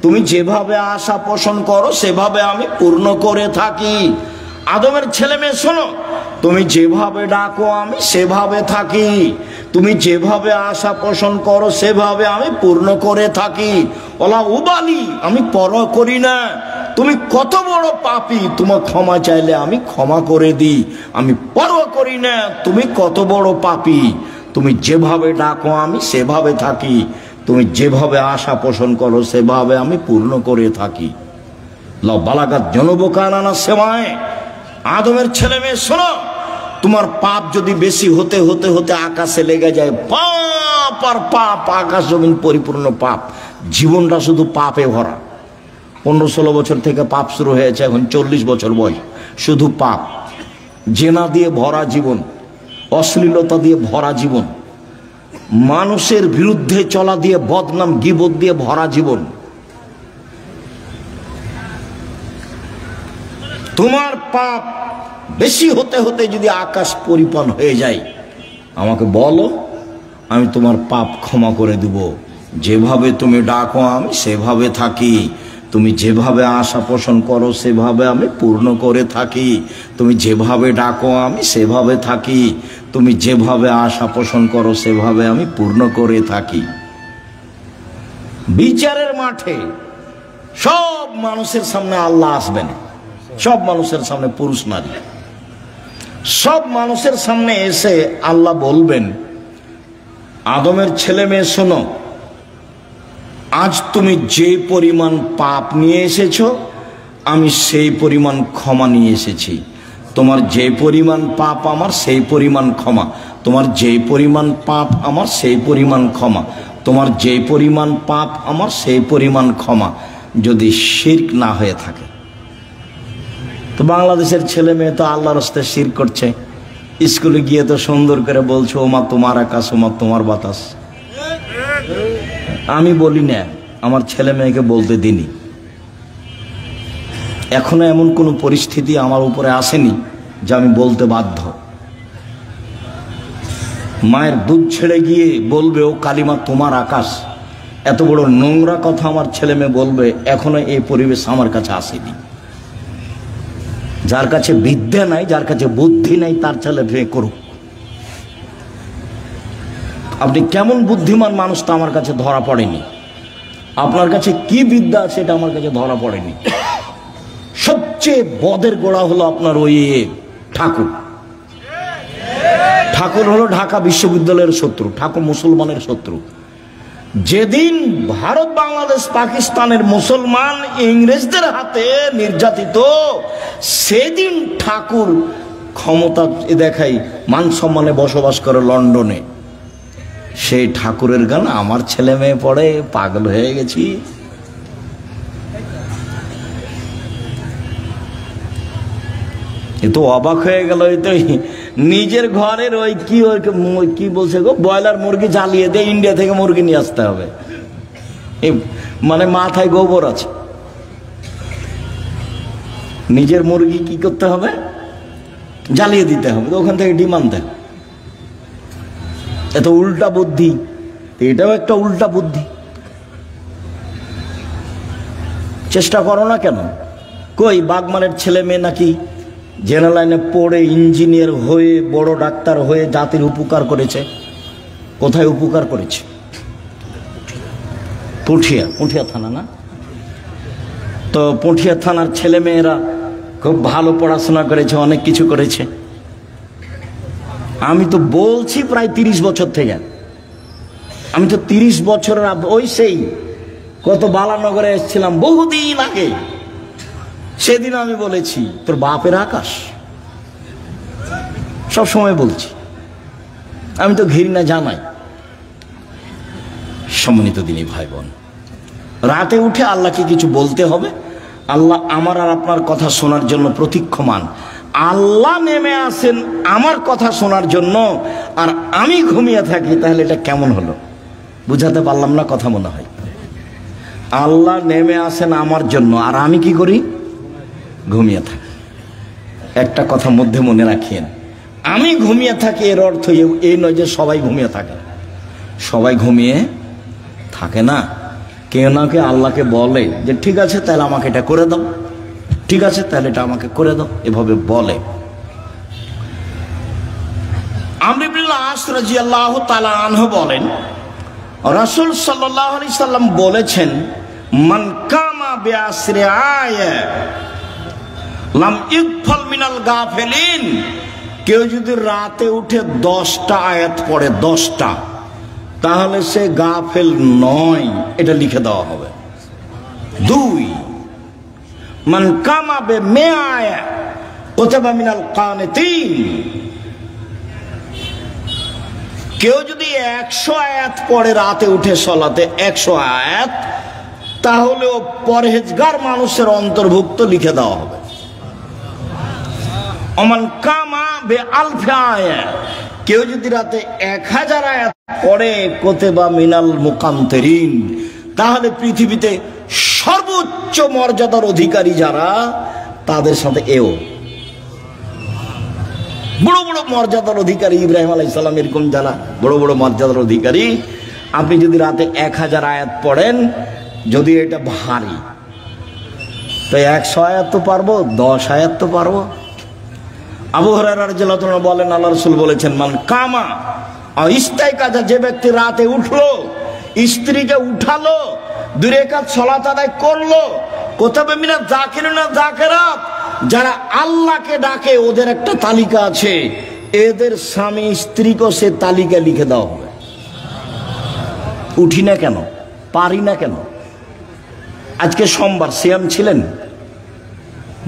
তুমি যেভাবে আশা পোষণ করো সেভাবে আমি পূর্ণ করে থাকি। আদমের ছেলে মেয়ে শোনো, তুমি যেভাবে ডাকো আমি সেভাবে থাকি, তুমি যেভাবে আশা পোষণ করো সেভাবে আমি পূর্ণ করে থাকি। ওলা উবালি, আমি পরোয়া করি না তুমি কত বড় পাপী, তোমার ক্ষমা চাইলে আমি ক্ষমা করে দিই, আমি পরোয়া করি না তুমি কত বড় পাপী, তুমি যেভাবে ডাকো আমি সেভাবে থাকি, তুমি যেভাবে আশা পোষণ করো সেভাবে আমি পূর্ণ করে থাকি। লা বালাগাত জনবকানা সেমায়, আদমের ছেলে মেয়ে শোনো, তোমার পাপ যদি বেশি হতে হতে হতে আকাশে লেগে যায়, পাপ আর পাপ, আকাশ জমিন পরিপূর্ণ পাপ, জীবনটা শুধু পাপে ভরা। 15-16 বছর থেকে পাপ শুরু হয়েছে, এখন 40 বছর বয়স, শুধু পাপ, জেনা দিয়ে ভরা জীবন, অশ্লীলতা দিয়ে ভরা জীবন, মানুষের বিরুদ্ধে চলা দিয়ে, বদনাম গীবত দিয়ে ভরা জীবন। তোমার পাপ বেশি হতে হতে যদি আকাশ পরিপূর্ণ হয়ে যায়, আমাকে বলো, আমি তোমার পাপ ক্ষমা করে দেব। যেভাবে তুমি ডাকো আমি সেভাবে থাকি, তুমি যেভাবে আশা পোষণ করো সেভাবে আমি পূর্ণ করে থাকি, তুমি যেভাবে ডাকো আমি সেভাবে থাকি, তুমি যেভাবে আশা পোষণ করো সেভাবে আমি পূর্ণ করে থাকি। বিচারের মাঠে সব মানুষের সামনে আল্লাহ আসবেন, সব মানুষের সামনে, পুরুষ নারী সব মানুষের সামনে এসে আল্লাহ বলবেন, আদমের ছেলে মেয়ে শোনো, আজ তুমি যে পরিমাণ পাপ নিয়ে এসেছো, আমি সেই পরিমাণ ক্ষমা নিয়ে এসেছি। তোমার যে পরিমাণ পাপ আমার সেই পরিমাণ ক্ষমা, তোমার যে পরিমাণ পাপ আমার সেই পরিমাণ ক্ষমা, তোমার যে পরিমাণ পাপ আমার সেই পরিমাণ ক্ষমা, যদি শিরক না হয়ে থাকে। তো বাংলাদেশের ছেলে মেয়ে তো আল্লাহর রাস্তায় শিরক করছে, স্কুলে গিয়ে তো সুন্দর করে বলছে ওমা তোমার আকাশ, ওমা তোমার বাতাস। আমি বলি না, আমার ছেলে মেয়েকে বলতে দিনি। এখনো এমন কোনো পরিস্থিতি আমার উপরে আসেনি যে আমি বলতে বাধ্য। মায়ের দুধ ছেড়ে গিয়ে বলবে ও কালিমা তোমার আকাশ, এত বড় নোংরা কথা আমার ছেলে মেয়ে বলবে, এখনো এই পরিবেশ আমার কাছে আসেনি। যার কাছে বিদ্যা নাই, যার কাছে বুদ্ধি নাই, তার ছেলে মেয়ে করুক। আপনি কেমন বুদ্ধিমান মানুষ তা আমার কাছে ধরা পড়েনি। আপনার কাছে কি বিদ্যা আছে এটা আমার কাছে ধরা পড়েনি। সবচেয়ে বদের গোড়া হলো আপনার ওই ঠাকুর। ঠাকুর হলো ঢাকা বিশ্ববিদ্যালয়ের শত্রু, ঠাকুর মুসলমানের শত্রু। যেদিন ভারত, বাংলাদেশ, পাকিস্তানের মুসলমান ইংরেজদের হাতে নির্যাতিত, সেদিন ঠাকুর ক্ষমতা দেখাই মান সম্মানে বসবাস করে লন্ডনে। সেই ঠাকুরের গান আমার ছেলে মেয়ে পড়ে, পাগল হয়ে গেছি। এ তো অবাক হয়ে গেল। এই তো নিজের ঘরের ওই কি বলছে গো, ব্রয়লার মুরগি জ্বালিয়ে দিয়ে ইন্ডিয়া থেকে মুরগি নিয়ে আসতে হবে। মানে মাথায় গোবর আছে। নিজের মুরগি কি করতে হবে, জ্বালিয়ে দিতে হবে, তো ওখান থেকে ডিম আনতে হবে। এত উল্টা বুদ্ধি, এটাও একটা উল্টা বুদ্ধি। চেষ্টা করো না কেন? কই বাগমানের ছেলে মেয়ে নাকি জেনারেল লাইনে পড়ে ইঞ্জিনিয়ার হয়ে বড় ডাক্তার হয়ে জাতির উপকার করেছে। কোথায় উপকার করেছে? পুঠিয়া থানা না? তো পুঠিয়া থানার ছেলে মেয়েরা খুব ভালো পড়াশোনা করেছে, অনেক কিছু করেছে। আমি তো বলছি প্রায় 30 বছর থেকে, আমি তো 30 বছরের ওই সেই কত বালানগরে এসেছিলাম বহুদিন আগে, সেদিন আমি বলেছি তোর বাপের আকাশ। সব সময় বলছি, আমি তো ঘৃণা জানাই। সম্মানিত দিনী ভাই বোন, রাতে উঠে আল্লাহকে কিছু বলতে হবে। আল্লাহ আমার আর আপনার কথা শোনার জন্য প্রতীক্ষমান। আল্লাহ নেমে আসেন আমার কথা শোনার জন্য, আর আমি ঘুমিয়ে থাকি, তাহলে এটা কেমন হলো? বুঝাতে পারলাম না কথা মনে হয়। আল্লাহ নেমে আসেন আমার জন্য, আর আমি কি করি? ঘুমিয়ে থাকি। একটা কথা মধ্যে মনে রাখিয়েন, আমি ঘুমিয়ে থাকি এর অর্থ এই নয় যে সবাই ঘুমিয়ে থাকে। সবাই ঘুমিয়ে থাকে না। কেউ না কেউ আল্লাহকে বলে যে ঠিক আছে তাহলে আমাকে এটা করে দাও, ঠিক আছে তাহলে এটা আমাকে করে দাও, এভাবে বলে। আমর ইবনে আস রাদিয়াল্লাহু তাআলা আনহু বলেন, রাসূল সাল্লাল্লাহু আলাইহি সাল্লাম বলেছেন, মান কামা বিআসরি আয়া লাম ইগফাল মিনাল গাফিলিন। কেউ যদি রাতে উঠে 10টা আয়াত পড়ে, 10টা, তাহলে সে গাফেল নয়, এটা লিখে দেওয়া হবে। 2, মান কামা বিমিআ আয়া কুতিবা মিনাল কানিতিন। কেউ যদি 100 আয়াত পড়ে রাতে উঠে সলাতে, 100 আয়াত, তাহলে ও পরহেজগার মানুষের অন্তর্ভুক্ত লিখে দেওয়া হবে। ওমান কামা বিআলফি আয়া, কেউ যদি রাতে 1000 আয়াত পড়ে কুতিবা মিনাল মুকান্তিরিন, তাহলে পৃথিবীতে সর্বোচ্চ মর্যাদার অধিকারী যারা, তাদের সাথে এও বড় বড় মর্যাদার অধিকারী। ইব্রাহিম আলাইহিস সালাম এরকম যারা বড় বড় মর্যাদার অধিকারী, আপনি যদি রাতে 1000 আয়াত পড়েন, যদি এটা ভারী, তো 100 আয়াত তো পারবো, 10 আয়াত তো পারবো। আবু হুরায়রা রাদিয়াল্লাহু তাআলা বলেন, আল্লাহ রাসূল বলেছেন, মান কামা ইস্তাইকাজা, যে ব্যক্তি রাতে উঠলো, স্ত্রীকে উঠালো, 2 রাকাত সালাত আদায় করলো, কুতিবা মিনাল যাকিরিনা যাকিরাত, যারা আল্লাহকে ডাকে ওদের একটা তালিকা আছে, এদের স্বামী স্ত্রীকে সে তালিকা লিখে দেওয়া হবে। উঠি না কেন, পারি না কেন? আজকে সোমবার, সিয়াম ছিলেন?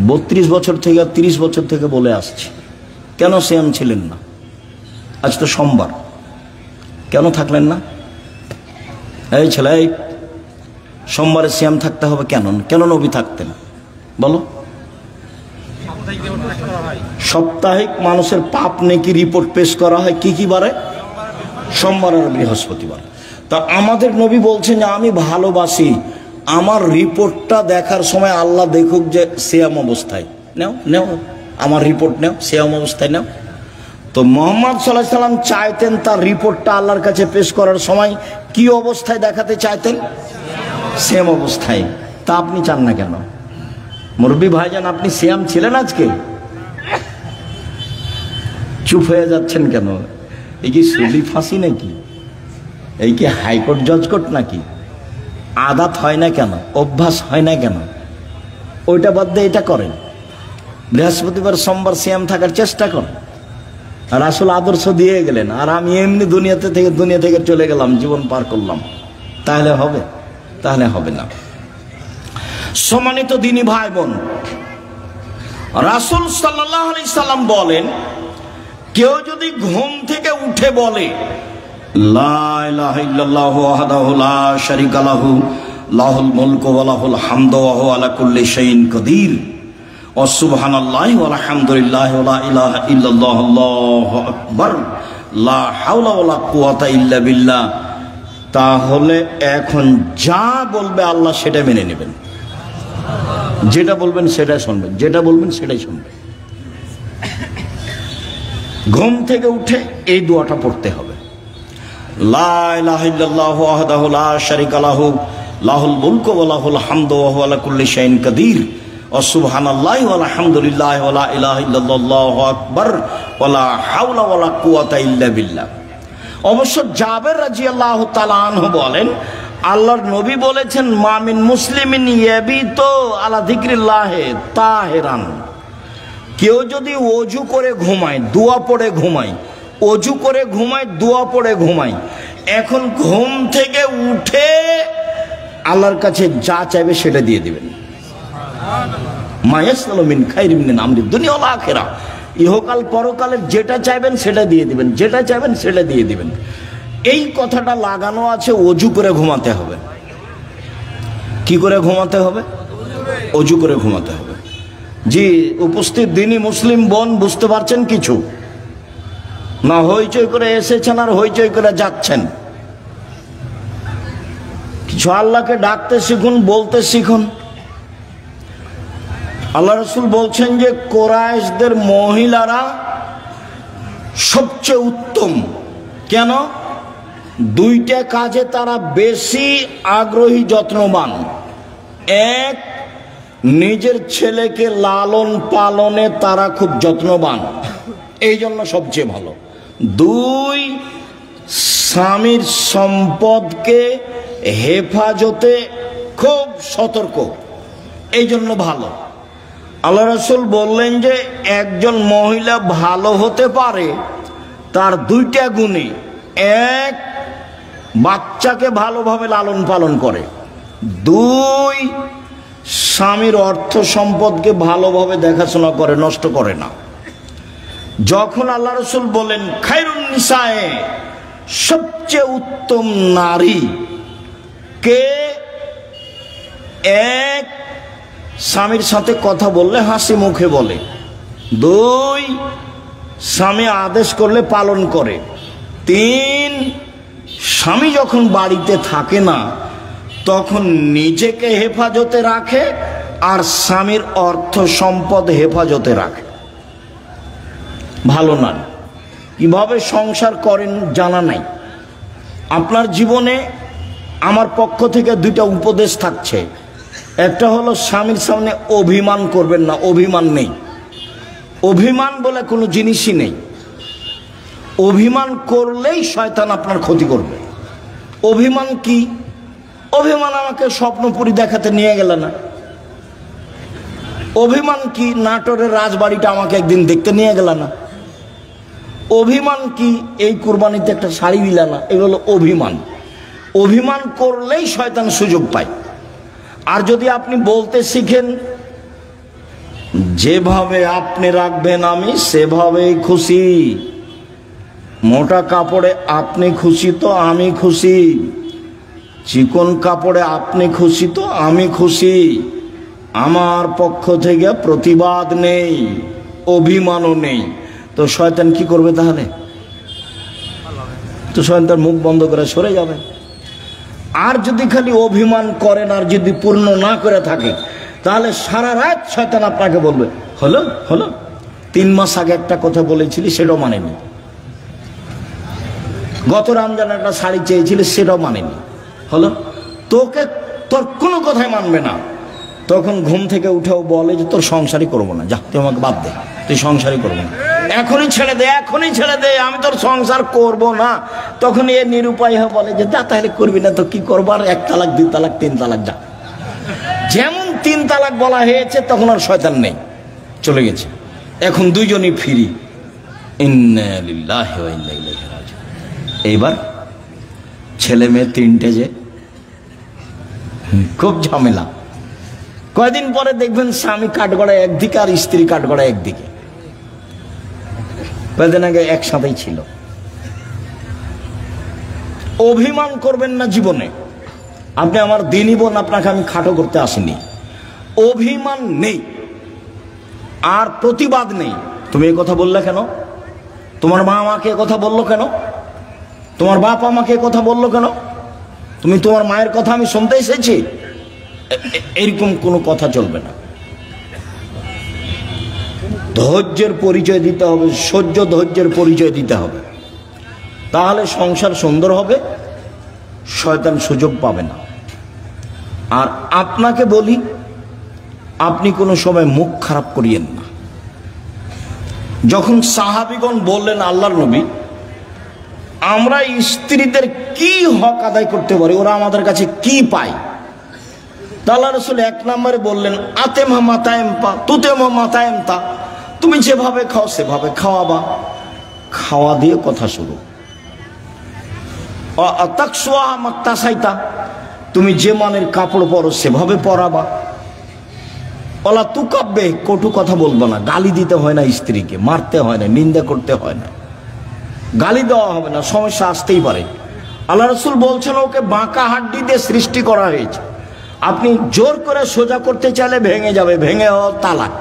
32 বছর থেকে 30 বছর থেকে বলে আসছি, কেন সিয়াম ছিলেন না? আজ তো সোমবার, কেন থাকলেন না? এই ছেলে, সোমবারে সিয়াম থাকতে হবে কেন? কেন নবী থাকতেন বলো? সাপ্তাহিক মানুষের পাপ নেকি রিপোর্ট পেশ করা হয় কি কি বারে? সোমবার আর বৃহস্পতিবার। তা আমাদের নবী বলছেন যে আমি ভালোবাসি আমার রিপোর্টটা দেখার সময় আল্লাহ দেখুক যে সিয়াম অবস্থায়। নেও নেও আমার রিপোর্ট নেও, সিয়াম অবস্থায় নেও। তো মুহাম্মদ সাল্লাল্লাহু আলাইহি সাল্লাম চাইতেন তার রিপোর্টটা আল্লাহর কাছে পেশ করার সময় কি অবস্থায় দেখাতে চাইতেন? সিয়াম অবস্থায়। তা আপনি চান না কেন? মুরব্বী ভাইজান, আপনি সিয়াম ছিলেন আজকে? চুপ হয়ে যাচ্ছেন কেন? এই কি সুলি ফাঁসি নাকি? এই কি হাইকোর্ট জজকোর্ট নাকি? আদাত হয় না কেন? অভ্যাস হয় না কেন? ওইটা বাদ দিয়ে এটা করেন। বৃহস্পতিবার সোমবার সিয়াম থাকার চেষ্টা করেন। রাসূল আদর্শ দিয়ে গেলেন, আর আমি এমনি দুনিয়া থেকে চলে গেলাম, জীবন পার করলাম। তাহলে হবে? তাহলে হবে না। সম্মানিত দিনী ভাই বোন, রাসূল সাল্লাল্লাহু আলাইহি সাল্লাম বলেন, কেউ যদি ঘুম থেকে উঠে বলে লা ইলাহা ইল্লাল্লাহু ওয়াহদাহু লা শারীকা লাহু লাহুল মুলকু ওয়া লাহুল হামদু ওয়া হুয়া আলা কুল্লি শাইইন কাদির ওয়া সুবহানাল্লাহি ওয়া আলহামদুলিল্লাহি ওয়া লা ইলাহা ইল্লাল্লাহু আল্লাহু আকবার লা হাওলা ওয়া লা কুওয়াতা ইল্লা বিল্লাহ, তাহলে এখন যা বলবে আল্লাহ সেটা মেনে নেবেন। যেটা বলবেন সেটাই শুনবেন, যেটা বলবেন সেটাই শুনবেন। ঘুম থেকে উঠে এই দোয়াটা পড়তে হবে, লা ইলাহা ইল্লাল্লাহু ওয়াহদাহু লা শারীকা লাহু লাহুল মুলকু ওয়া লাহুল হামদু ওয়া হুয়া আলা কুল্লি শাইইন কাদির ওয়া সুবহানাল্লাহি ওয়া আলহামদুলিল্লাহি ওয়া লা ইলাহা ইল্লাল্লাহু আকবার ওয়া লা হাওলা ওয়া লা কুওয়াতা ইল্লা বিল্লাহ। অবশ্য জাবের রাদিয়াল্লাহু তাআলা আনহু বলেন, আল্লাহর নবী বলেছেন, মা মিন মুসলিমিন ইয়াবিতু আলা যিকরিল্লাহি তাহিরান, কেউ যদি ওযু করে ঘুমায়, দোয়া পড়ে ঘুমায়, ওযু করে ঘুমায়, দোয়া পড়ে ঘুমায়, এখন ঘুম থেকে উঠে আল্লাহর কাছে যা চাইবে সেটা দিয়ে দিবেন। মা ইয়াসআলু মিন খাইরিন মিন আমরি দুনিয়া ওয়াল আখিরাহ, ইহকাল পরকালের যেটা চাইবেন সেটা দিয়ে দিবেন, যেটা চাইবেন সেটা দিয়ে দিবেন। এই কথাটা লাগানো আছে ওযু করে ঘুমাতে হবে। কি করে ঘুমাতে হবে? ওযু করে ঘুমাতে হবে। জি উপস্থিত দিনী মুসলিম বোন, বুঝতে পারছেন কিছু? না হইচই করে এসেছেন আর হইচই করে যাচ্ছেন? কিছু আল্লাহকে ডাকতে শিখুন, বলতে শিখুন। আল্লাহ রাসূল বলছেন যে কুরাইশদের মহিলারা সবচেয়ে উত্তম। কেন? দুইটা কাজে তারা বেশি আগ্রহী, যত্নবান। এক, নিজের ছেলেকে লালন পালনে তারা খুব যত্নবান, এই জন্য সবচেয়ে ভালো। দুই, স্বামীর সম্পদকে হেফাজতে খুব সতর্ক, এই জন্য ভালো। আল্লাহ রাসূল বললেন যে একজন মহিলা ভালো হতে পারে তার দুইটা গুণে। এক, বাচ্চাকে ভালোভাবে লালন পালন করে। দুই, স্বামীর অর্থ সম্পদকে ভালোভাবে দেখাশোনা করে, নষ্ট করে না। যখন আল্লাহ রাসূল বলেন খায়রুন নিসায়ে, সবচেয়ে উত্তম নারী কে? এক, স্বামীর সাথে কথা বললে হাসি মুখে বলে। দুই, স্বামী আদেশ করলে পালন করে। তিন, স্বামী যখন বাড়িতে থাকে না তখন নিজেকে হেফাজতে রাখে আর স্বামীর অর্থ সম্পদ হেফাজতে রাখে। ভালো নারী কিভাবে সংসার করেন জানা নাই। আপনার জীবনে আমার পক্ষ থেকে দুইটা উপদেশ থাকছে। একটা হলো স্বামীর সামনে অভিমান করবেন না, অভিমান নেই। অভিমান বলে কোনো জিনিসই নেই। অভিমান করলেই শয়তান আপনার ক্ষতি করবে। অভিমান কি? অভিমান আমাকে স্বপ্নপুরী দেখাতে নিয়ে গেল না। অভিমান কি? নাটোরের রাজবাড়িটা আমাকে একদিন দেখতে নিয়ে গেল না। অভিমান কি? এই কুরবানিতে একটা শাড়ি দিল না। এগুলো অভিমান। অভিমান করলেই শয়তান সুযোগ পায়। আর যদি আপনি বলতে শিখেন যেভাবে আপনি রাখবেন আমি সেভাবেই খুশি। মোটা কাপড়ে আপনি খুশি তো আমি খুশি, চিকন কাপড়ে আপনি খুশি তো আমি খুশি। আমার পক্ষ থেকে প্রতিবাদ নেই, অভিমানও নেই। তো শয়তান কি করবে তাহলে? তো শয়তান মুখ বন্ধ করে সরে যাবে। আর যদি খালি অভিমান করেন আর যদি পূর্ণ না করে থাকে, তাহলে সারা রাত শয়তান আপনাকে বলবে হলো হলো 3 মাস আগে একটা কথা বলেছিলি সেটাও মানেনি, গত রমজান একটা শাড়ি চেয়েছিলি সেটাও মানেনি, হলো। তোকে তোর কোনো কথাই মানবে না। তখন ঘুম থেকে উঠেও বলে যে তোর সংসারই করবো না, যা তুই আমাকে বাদ দে, তুই সংসারই করবো না, এখনই ছেড়ে দে, এখনই ছেড়ে দে, আমি তোর সংসার করব না। তখন এ নিরুপায় হয়ে বলে যে যা তাহলে করবি না তো কি করবো, আর 1 তালাক 2 তালাক 3 তালাক যা। যেমন 3 তালাক বলা হয়েছে তখন আর শয়তান নেই, চলে গেছে। এখন দুইজনই ফ্রি। ইন্না লিল্লাহি ওয়া ইন্না ইলাইহি রাজিউন। এইবার ছেলে মেয়ে 3টে, যে খুব ঝামেলা। কয়দিন পরে দেখবেন স্বামী কাঠগড়ায় একদিকে আর স্ত্রী কাঠগড়ায় একদিকে। কয়দিন আগে একসাথেই ছিল। অভিমান করবেন না জীবনে। আপনি আমার দিনই বোন, আপনাকে আমি খাটো করতে আসিনি। অভিমান নেই আর প্রতিবাদ নেই। তুমি এই কথা বললে কেন? তোমার মা আমাকে কথা বললো কেন? তোমার বাপ আমাকে কথা বললো কেন? তুমি তোমার মায়ের কথা আমি শুনতে এসেছি? এরকম কোনো কথা চলবে না। ধৈর্যের পরিচয় দিতে হবে, সহ্য ধৈর্যের পরিচয় দিতে হবে, তাহলে সংসার সুন্দর হবে, শয়তান সুযোগ পাবে না। আর আপনাকে বলি, আপনি কোনো সময় মুখ খারাপ করিয়েন না। যখন সাহাবীগণ বললেন আল্লাহর নবী আমরা স্ত্রীদের কি হক আদায় করতে পারি, ওরা আমাদের কাছে কি পায়, আল্লাহ রাসূল 1 নম্বরে বললেন আতেমা মাতায়েম পা তুতেমা মাতায়েম তা, তুমি যেভাবে খাও সেভাবে খাওয়াবা, খাওয়া দিয়ে কথা শুরু। তাকসুয়া মাক্তাসাইতা, তুমি যে মানের কাপড় পরো সেভাবে পরাবা। ওলা তুকাব্বে, কটু কথা বলবো না, গালি দিতে হয় না, স্ত্রীকে মারতে হয় না, নিন্দা করতে হয় না, গালি দেওয়া হবে না, সমস্যা আসতেই পারে। আল্লাহ রাসূল বলছেন ওকে বাঁকা হাড্ডি দিয়ে সৃষ্টি করা হয়েছে, আপনি জোর করে সোজা করতে চাইলে ভেঙে যাবে, ভেঙে তালাক।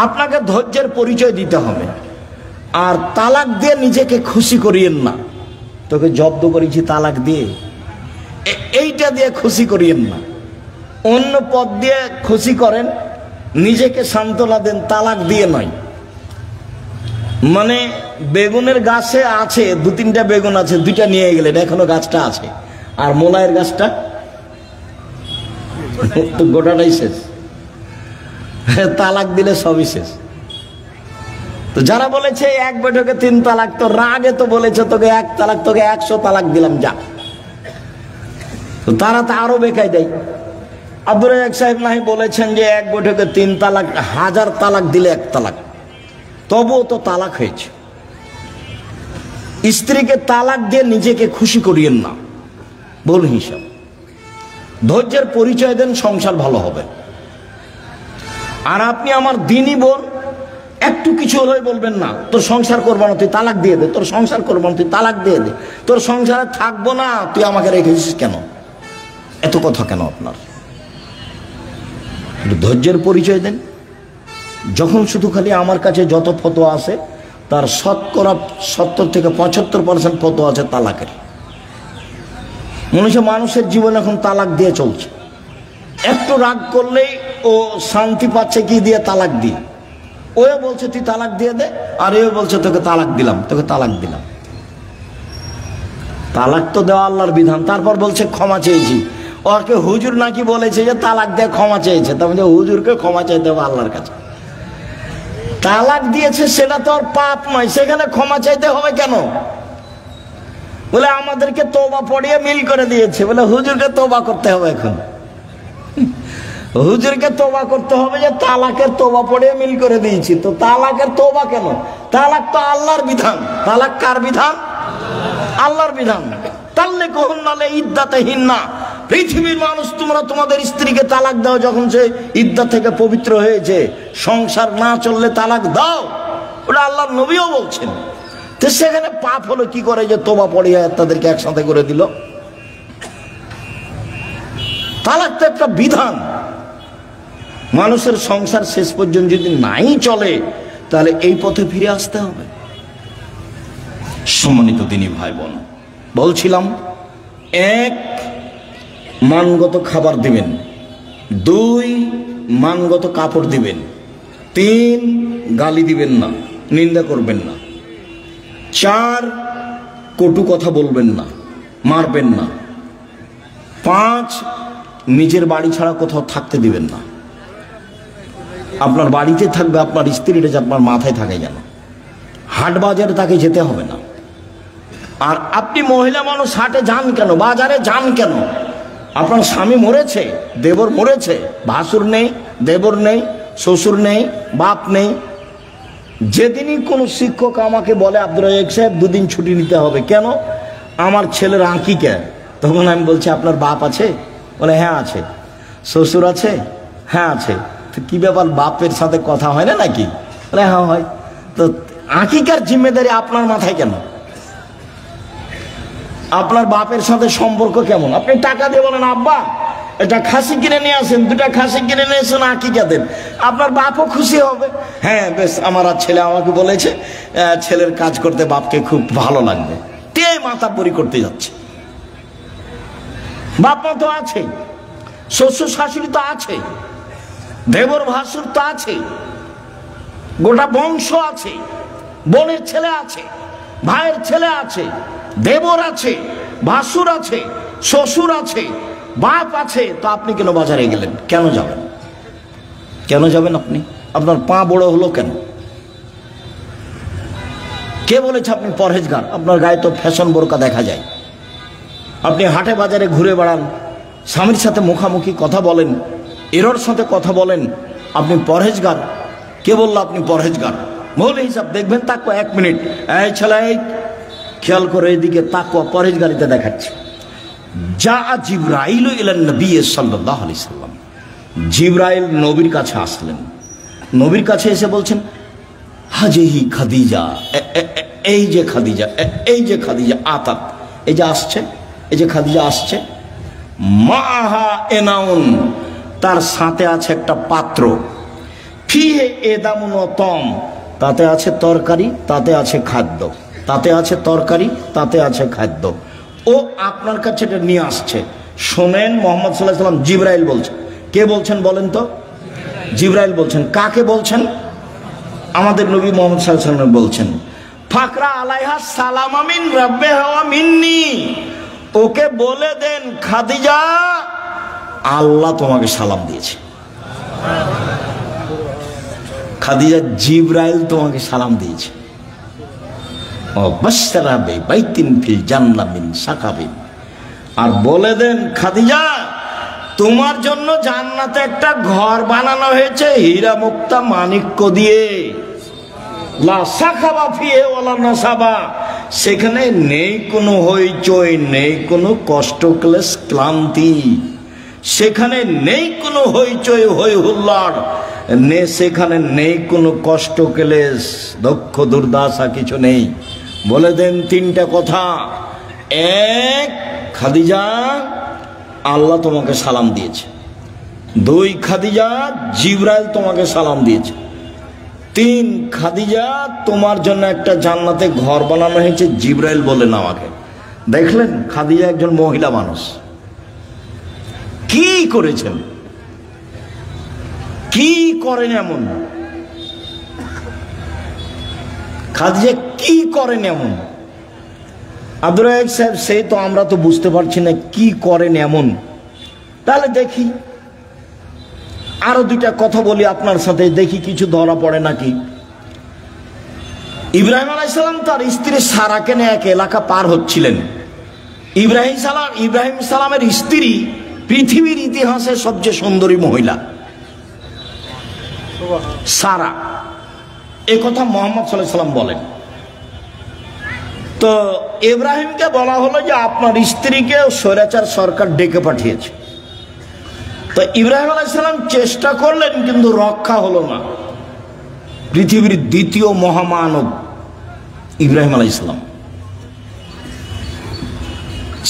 আপনাকে ধৈর্যের পরিচয় দিতে হবে। আর তালাক দিয়ে নিজেকে খুশি করিয়েন না, তোকে জব্দ করেছি তালাক দিয়ে, এইটা দিয়ে খুশি করিয়েন না। অন্য পথ দিয়ে খুশি করেন, নিজেকে সান্ত্বনা দেন, তালাক দিয়ে নয়। মানে বেগুনের গাছে আছে 2-3টা বেগুন আছে, 2টা নিয়ে গেলেন, এখনো গাছটা আছে, আর মোলায়ের গাছটা তো গোটাটাই শেষ। তালাক দিলে সবই শেষ। তো যারা বলেছে 1 বৈঠকে 3 তালাক, তো রাগে তো বলেছে তোকে 1 তালাক, তোকে 100 তালাক দিলাম যা। তো তারা তো আরো বেকায় দেয়। আব্দুর রাজ্জাক সাহেব নাহি বলেছেন যে 1 বৈঠকে 3 তালাক, 1000 তালাক দিলে 1 তালাক, তবুও তো তালাক হয়েছে। স্ত্রীকে তালাক দিয়ে নিজেকে খুশি করিয়েন না, ভুল হিসাব। ধৈর্যের পরিচয় দেন, সংসার ভালো হবে। আর আপনি আমার দিনই বোন, একটু কিছু হলেই বলবেন না তোর সংসার করবো না, তুই তালাক দিয়ে দে, তোর সংসার করবো না, তুই তালাক দিয়ে দে, তোর সংসারে থাকবো না, তুই আমাকে রেখেছিস কেন, এত কথা কেন আপনার? ধৈর্যের পরিচয় দেন। যখন শুধু খালি আমার কাছে যত ফতোয়া আছে তার শতকরা 70 থেকে 75% ফতোয়া আছে তালাকের। মানুষের জীবন এখন তালাক দিয়ে চলছে। একটু রাগ করলেই ও শান্তি পাচ্ছে কি দিয়ে, তালাক দিয়ে। ও বলছে তুই তালাক দিয়ে দে, আর এও বলছে তোকে তালাক দিলাম, তোকে তালাক দিলাম। তালাক তো দেওয়া আল্লাহর বিধান, তারপর বলছে ক্ষমা চেয়েছি। ওকে হুজুর নাকি বলেছে যে তালাক দিয়ে ক্ষমা চেয়েছে, তার মানে হুজুরকে ক্ষমা চাইতে হবে আল্লাহর কাছে। তালাক দিয়েছে সেটা তো আর পাপ নয়, সেখানে ক্ষমা চাইতে হবে কেন? বলে আমাদেরকে তওবা পড়িয়ে মিল করে দিয়েছে, বলে হুজুরকে তওবা করতে হবে। এখন হুজুরকে তওবা করতে হবে যে তালাকের তওবা পড়িয়ে মিল করে দিয়েছি, তো তালাকের তওবা কেন? তালাক তো আল্লাহর বিধান। তালাক কার বিধান? আল্লাহর বিধান। তাল্লিকুহুন্না লিইদ্দাতিহিন্না পৃথিবীর মানুষ, তোমরা তোমাদের স্ত্রীকে তালাক দাও যখন সে ইদ্দা থেকে পবিত্র হয়েছে, সংসার না চললে তালাক দাও, ওটা আল্লাহর নবীও বলছেন। তো সেখানে পাপ হলো কি করে যে তোবা পড়িয়া তাদেরকে একসাথে করে দিল? তালাক তো একটা বিধান। মানুষের সংসার শেষ পর্যন্ত যদি নাই চলে তাহলে এই পথে ফিরে আসতে হবে। সম্মানিত দিনী ভাই বোন, বলছিলাম, এক, মানগত খাবার দিবেন। দুই, মানগত কাপড় দিবেন। তিন, গালি দিবেন না, নিন্দা করবেন না। চার, কটু কথা বলবেন না, মারবেন না। পাঁচ, নিজের বাড়ি ছাড়া কোথাও থাকতে দিবেন না। আপনার বাড়িতে থাকবে, আপনার স্ত্রীটা যে আপনার মাথায় থাকে যেন। হাট বাজারে তাকে যেতে হবে না। আর আপনি মহিলা মানুষ হাটে যান কেন, বাজারে যান কেন? আপনার স্বামী মরেছে, দেবর মরেছে, ভাসুর নেই, দেবর নেই, শ্বশুর নেই, বাপ নেই। যেদিনই কোনো শিক্ষক আমাকে বলে আব্দুর রাজ্জাক সাহেব দুদিন ছুটি নিতে হবে, কেন? আমার ছেলের আঁকিকা, তখন আমি বলছি আপনার বাপ আছে? বলে হ্যাঁ আছে। শ্বশুর আছে? হ্যাঁ আছে। তো কি ব্যাপার, বাপের সাথে কথা হয় না নাকি? বলে হ্যাঁ হয়। তো আঁকিকার জিম্মেদারি আপনার মাথায় কেন? আপনার বাপের সাথে সম্পর্ক কেমন? আপনি টাকা দিয়ে বলেন আব্বা এটা খাসি কিনে নিয়ে আসেন, দুটা খাসি কিনে নিয়ে এসেন, আঁকিকা দেন, আপনার বাপও খুশি হবে। হ্যাঁ বেশ, আমার আর ছেলে আমাকে বলেছে ছেলের কাজ করতে বাপকে খুব ভালো লাগবে, তে মাতাব্বরি করতে যাচ্ছে। বাপ মা তো আছে, শ্বশুর শাশুড়ি তো আছে, দেবর ভাসুর তো আছে, গোটা বংশ আছে, বোনের ছেলে আছে, ভাইয়ের ছেলে আছে, দেবর আছে, ভাসুর আছে, শ্বশুর আছে, বাপ আছে। তো আপনি কেন বাজারে গেলেন? কেন যাবেন? কেন যাবেন আপনি? আপনার পা বড় হলো কেন? কে বলেছে আপনি পরহেজগার? আপনার গায়ে তো ফ্যাশন বোরকা দেখা যায়। আপনি হাটে বাজারে ঘুরে বেড়ান, স্বামীর সাথে মুখামুখি কথা বলেন, এরর সাথে কথা বলেন, আপনি পরহেজগার? কে বললো আপনি পরহেজগার? মৌল হিসাব দেখবেন, তাকওয়া। 1 মিনিট, এই ছেলে খেয়াল করে এদিকে, তাকওয়া পরহেজগারিতে দেখাচ্ছে। যা জিবরাইল ইলান নবী সাল্লাল্লাহু আলাইহি সাল্লাম, জিবরাইল নবীর কাছে আসলেন। নবীর কাছে এসে বলছেন হাজিহি খাদিজা, এই যে খাদিজা, এই যে খাদিজা আতাত, এই যে আসছে, এই যে খাদিজা আসছে। মাহা এনাউন, তার সাথে আছে একটা পাত্র। ফিহে এদামুন তম, তাতে আছে তরকারি, তাতে আছে খাদ্য, তাতে আছে তরকারি, তাতে আছে খাদ্য। ও আপনার কাছে এটা নিয়ে আসছে। শোনেন, মোহাম্মদ সাল্লাল্লাহু আলাইহি সাল্লাম জিবরাইল বলছেন। কে বলছেন বলেন তো? জিবরাইল বলছেন। কাকে বলছেন? আমাদের নবী মোহাম্মদ সাল্লাল্লাহু আলাইহি সাল্লাম বলছেন, ফাকরা আলাইহা সালামা মিন রাব্বিহা ওয়া মিন্নি, ওকে বলে দেন খাদিজা আল্লাহ তোমাকে সালাম দিয়েছে। খাদিজা, জিবরাইল তোমাকে সালাম দিয়েছে। আর বলে দেন খাদিজা তোমার জন্য জান্নাতে একটা ঘর বানানো হয়েছে হীরা মুক্তা মানিক্য দিয়ে। লা সাখাবা ফিহে ওয়ালা নাসাবা, সেখানে নেই কোনো হইচই, নেই কোনো কষ্ট ক্লেশ ক্লান্তি, সেখানে নেই কোনো হইচই হই হুল্লাড়, সেখানে নেই কোনো কষ্ট ক্লেশ দুঃখ দুর্দশা, কিছু নেই। বলে দেন 3টা কথা। 1, খাদিজা আল্লাহ তোমাকে সালাম দিয়েছে। 2, খাদিজা জিবরাইল তোমাকে সালাম দিয়েছে। 3, খাদিজা তোমার জন্য একটা জান্নাতে ঘর বানানো হয়েছে, জিবরাইল বলেন আমাকে। দেখলেন, খাদিজা একজন মহিলা মানুষ, কি করেছেন, কি করেন এমন? খাদিজা কি করেন এমন? আব্দুর রাজ্জাক সাহেব, সেই তো আমরা তো বুঝতে পারছি না কি করেন এমন। তাহলে দেখি আরো 2টা কথা বলি আপনার সাথে, দেখি কিছু ধরা পড়ে নাকি। ইব্রাহিম আলাইহিস সালাম তার স্ত্রী সারাকে নিয়ে এক এলাকা পার হচ্ছিলেন। ইব্রাহিম সালামের স্ত্রী পৃথিবীর ইতিহাসে সবচেয়ে সুন্দরী মহিলা সারা, এ কথা মুহাম্মদ সাল্লাল্লাহু আলাইহি সাল্লাম বলেন। তো ইব্রাহিমকে বলা হলো যে আপনার স্ত্রীকে স্বৈরাচার সরকার ডেকে পাঠিয়েছে। তো ইব্রাহিম আলাইহিস সালাম চেষ্টা করলেন, কিন্তু রক্ষা হলো না। পৃথিবীর দ্বিতীয় মহামানব ইব্রাহিম আলাইহিস সালাম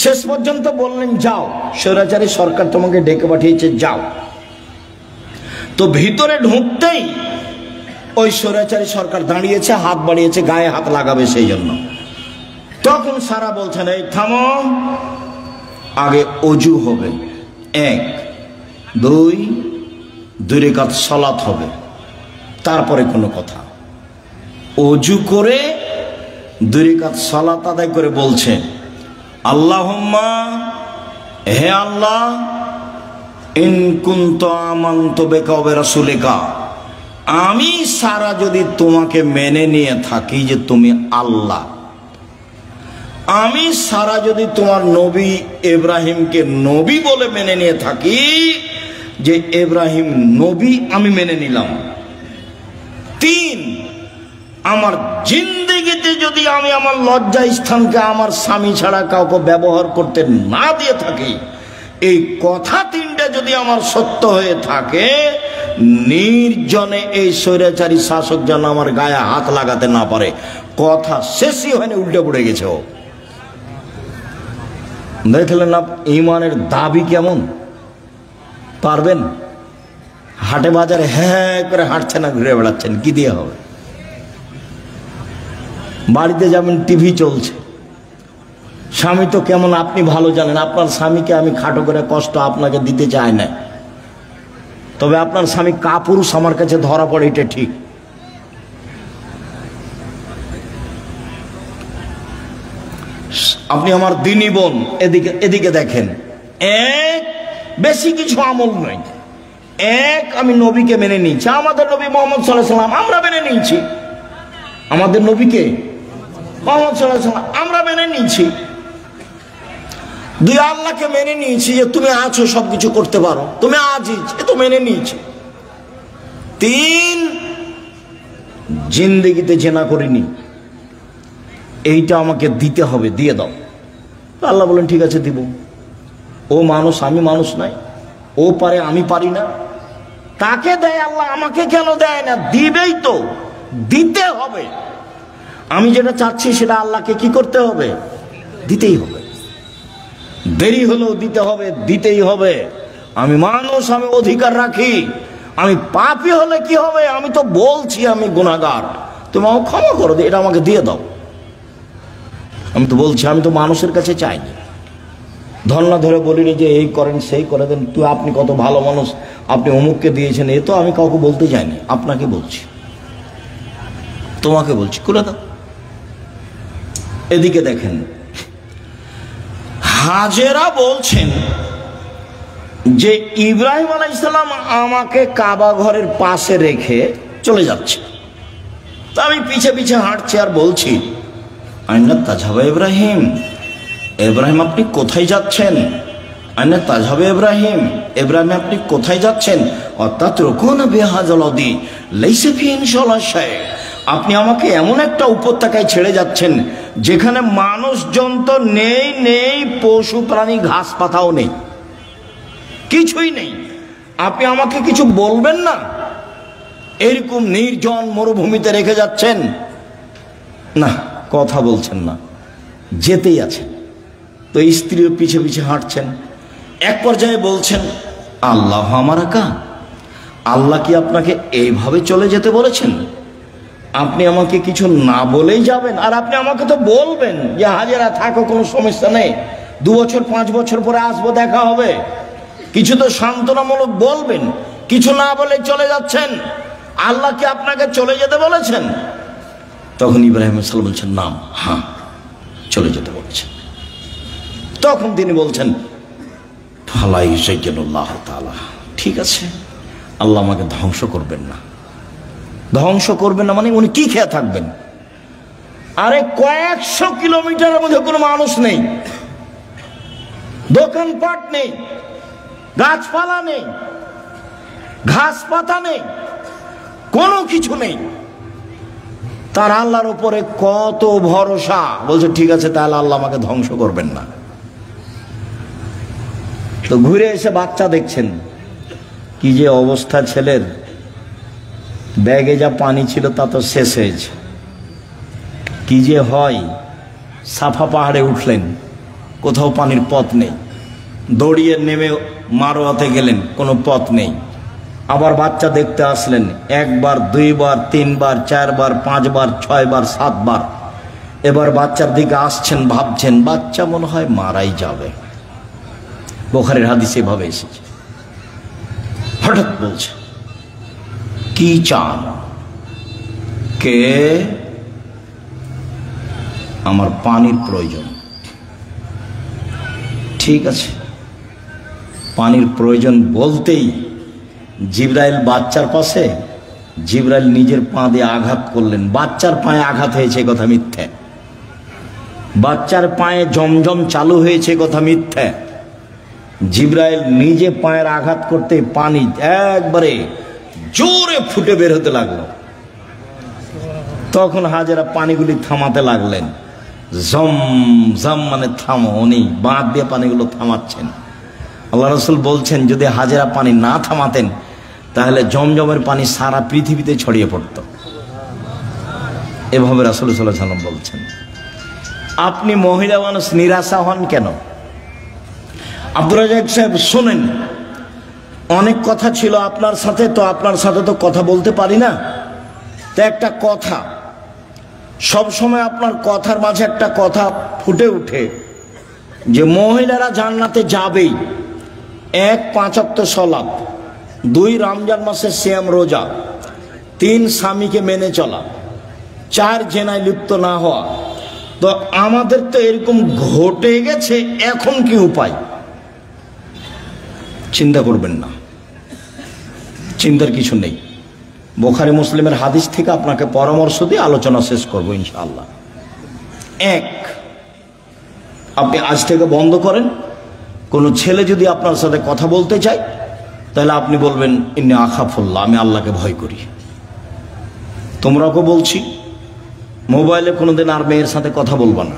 শেষ পর্যন্ত বললেন, যাও, স্বৈরাচারী সরকার তোমাকে ডেকে পাঠিয়েছে, যাও। তো ভিতরে ঢুকতেই ওই স্বৈরাচারী সরকার দাঁড়িয়েছে, হাত বাড়িয়েছে, গায়ে হাত লাগাবে সেই জন্য। তখন সারা বলছেন, এই থামো, আগে অজু হবে, 1 2 রাকাত সালাত হবে, তারপরে কোনো কথা। অজু করে 2 রাকাত সালাত আদায় করে বলছেন, আল্লাহুম্মা, হে আল্লাহ, ইন কুনতু আমানতু বিকা ওয়া বিরাসূলিকা, আমি সারা যদি তোমাকে মেনে নিয়ে থাকি যে তুমি আল্লাহ, আমি সারা যদি তোমার নবী ইব্রাহিমকে নবী বলে মেনে নিয়ে থাকি, যে ইব্রাহিম নবী আমি মেনে নিলাম। 3, আমার জিন্দেগিতে যদি আমি আমার লজ্জা স্থানকে আমার স্বামী ছাড়া কাউকে ব্যবহার করতে না দিয়ে থাকি, এই কথা 3টা যদি আমার সত্য হয়ে থাকে, নির্জনে এই স্বৈরাচারী শাসক যেন আমার গায়ে হাত লাগাতে না পারে। কথা শেষই হয়নি, উল্টে পড়ে গেছে। ও দেখলেন না ঈমানের দাবি কেমন? পারবেন? হাটে বাজারে হ্যাঁ করে হাঁটছেন না, ঘুরে বেড়াচ্ছেন, কি দিয়ে হবে? বাড়িতে যাবেন, টিভি চলছে, স্বামী তো কেমন আপনি ভালো জানেন। আপনার স্বামীকে আমি খাটো করে কষ্ট আপনাকে দিতে চাই না, তবে আপনার স্বামী কাপুরুষ আমার কাছে ধরা পড়ে, এটা ঠিক। আপনি আমার দিনী বোন, এদিকে দেখেন, বেশি কিছু আমল নয়। আমি নবীকে মেনে নিয়েছি, আমাদের নবী মুহাম্মদ সাল্লাল্লাহু আলাইহি ওয়াসাল্লাম আমরা মেনে নিয়েছি, আমাদের নবীকে মুহাম্মদ সাল্লাল্লাহু আলাইহি ওয়াসাল্লাম আমরা মেনে নিয়েছি। 2, আল্লাহকে মেনে নিয়েছি যে তুমি আছো, সবকিছু করতে পারো, তুমি আজিজ, এ তো মেনে নিয়েছি। 3, জিন্দেগিতে জেনা করিনি, এইটা আমাকে দিতে হবে, দিয়ে দাও। আল্লাহ বলেন, ঠিক আছে দিব। ও মানুষ, আমি মানুষ নাই, ও পারে, আমি পারি না। তাকে দেয় আল্লাহ, আমাকে কেন দেয় না? দিবেই তো, দিতে হবে। আমি যেটা চাচ্ছি সেটা আল্লাহকে কি করতে হবে? দিতেই হবে। দেরি হলেও দিতে হবে, দিতেই হবে। আমি মানুষ, আমি অধিকার রাখি। আমি পাপী হলে কি হবে? আমি তো বলছি আমি গুনাহগার, তুমি আমাকে ক্ষমা করো, এটা আমাকে দিয়ে দাও। আমি তো বলছি, আমি তো মানুষের কাছে চাইনি, ধর্ণা ধরে বলিনি যে এই করেন সেই করে দেন, তুই আপনি কত ভালো মানুষ, আপনি অমুককে দিয়েছেন, এ তো আমি কাউকে বলতে চাইনি, আপনাকে বলছি, তোমাকে বলছি, করে দাও। এদিকে দেখেন, হাজেরা বলছেন যে ইব্রাহিম আলাইহিস সালাম আমাকে কাবা ঘরের পাশে রেখে চলে যাচ্ছে। তা আমি পিছে পিছে হাঁটছি আর বলছি, আইনা তাজহাবা ইব্রাহিম, ইব্রাহিম আপনি কোথায় যাচ্ছেন? আইনা তাজহাবা ইব্রাহিম, ইব্রাহিম আপনি কোথায় যাচ্ছেন? অর্থাৎ রকুন বিহাযালদি লাইসা ফি ইনশাআল্লাহ শাই, আপনি আমাকে এমন একটা উপত্যকায় ছেড়ে যাচ্ছেন যেখানে মানুষজন তো নেই, পশু প্রাণী ঘাস পাতাও নেই, কিছুই নেই। আপনি আমাকে কিছু বলবেন না? এরকম নির্জন মরুভূমিতে রেখে যাচ্ছেন, না কথা বলছেন না, যেতেই আছেন। তো স্ত্রীও পিছে পিছে হাঁটছেন। এক পর্যায়ে বলছেন, আল্লাহ আমারাকা, আল্লাহ কি আপনাকে এইভাবে চলে যেতে বলেছেন? আপনি আমাকে কিছু না বলেই যাবেন? আর আপনি আমাকে তো বলবেন যে হাজেরা থাকো, কোনো সমস্যা নেই, 2 বছর 5 বছর পরে আসবো, দেখা হবে, কিছু তো সান্ত্বনামূলক বলবেন। কিছু না বলে চলে যাচ্ছেন, আল্লাহ কি আপনাকে চলে যেতে বলেছেন? তখন ইব্রাহিম আলাইহিস সালাম বলছেন, না, হ্যাঁ চলে যেতে বলেছেন। তখন তিনি বলছেন, ফালাই সাইয়্যিদুল্লাহ তাআলা, ঠিক আছে, আল্লাহ আমাকে ধ্বংস করবেন না। ধ্বংস করবেন না মানে উনি কি খেয়ে থাকবেন? আরে কয়েকশো কিলোমিটারের মধ্যে কোনো মানুষ নেই, দোকানপাট নেই, গাছপালা নেই, ঘাস পাতা নেই, কোনো কিছু নেই। তার আল্লাহর উপরে কত ভরসা, বলছে ঠিক আছে তাহলে আল্লাহ আমাকে ধ্বংস করবেন না। তো ঘুরে এসে বাচ্চা দেখছেন কি যে অবস্থা ছেলের, ব্যাগে যা পানি ছিল তা তো শেষ হয়েছে। কি যে হয়, সাফা পাহাড়ে উঠলেন, কোথাও পানির পথ নেই, দৌড়িয়ে নেমে মারোয়াতে গেলেন, কোনো পথ নেই। আবার বাচ্চা দেখতে আসলেন, একবার, দুইবার, তিনবার, চারবার, পাঁচবার, ছয়বার, সাতবার। এবার বাচ্চার দিকে আসছেন, ভাবছেন বাচ্চা মনে হয় মারাই যাবে। বুখারীর হাদিসে এভাবে এসেছে। হঠাৎ বলছে কি চান? কে? আমার পানির প্রয়োজন। ঠিক আছে, পানির প্রয়োজন বলতেই জিবরাইল বাচ্চার পাশে, জিবরাইল নিজের পা দিয়ে আঘাত করলেন। বাচ্চার পায়ে আঘাত হয়েছে কথা মিথ্যে, বাচ্চার পায়ে জমজম চালু হয়েছে কথা মিথ্যে। জিবরাইল নিজে পায়ের আঘাত করতে পানি একবারে জোরে ফুটে বের হতে লাগলো। তখন হাজেরা পানিগুলি থামাতে লাগলেন। জম জম মানে থামো, উনি বাঁধ দিয়ে পানিগুলো থামাচ্ছেন। আল্লাহ রাসূল বলছেন যদি হাজেরা পানি না থামাতেন তাহলে জমজমের পানি সারা পৃথিবীতে ছড়িয়ে পড়ত। এভাবে রাসূল সাল্লাল্লাহু আলাইহি ওয়াসাল্লাম বলছেন। আপনি মহিলা মানুষ নিরাশা হন কেন? আব্দুর রাজ্জাক সাহেব শোনেন, অনেক কথা ছিল আপনার সাথে, তো আপনার সাথে তো কথা বলতে পারি না। তো একটা কথা, সব সময় আপনার কথার মাঝে একটা কথা ফুটে উঠে যে মহিলারা জান্নাতে যাবেই। 1 5 ওয়াক্ত সালাত, 2 রমজান মাসের সিয়াম রোজা, 3 স্বামীকে মেনে চলা, 4 জেনায় লিপ্ত না হওয়া। তো আমাদের তো এরকম ঘটে গেছে, এখন কি উপায়? চিন্তা করবেন না, চিন্তার কিছু নেই। বুখারী মুসলিমের হাদিস থেকে আপনাকে পরামর্শ দিয়ে আলোচনা শেষ করবো ইনশাআল্লাহ। 1, আপনি আজ থেকে বন্ধ করেন, কোনো ছেলে যদি আপনার সাথে কথা বলতে চায় তাহলে আপনি বলবেন ইন্নী আখাফুল্লাহ, আমি আল্লাহকে ভয় করি। তোমরাকে বলছি মোবাইলে কোনোদিন আর মেয়ের সাথে কথা বলবা না,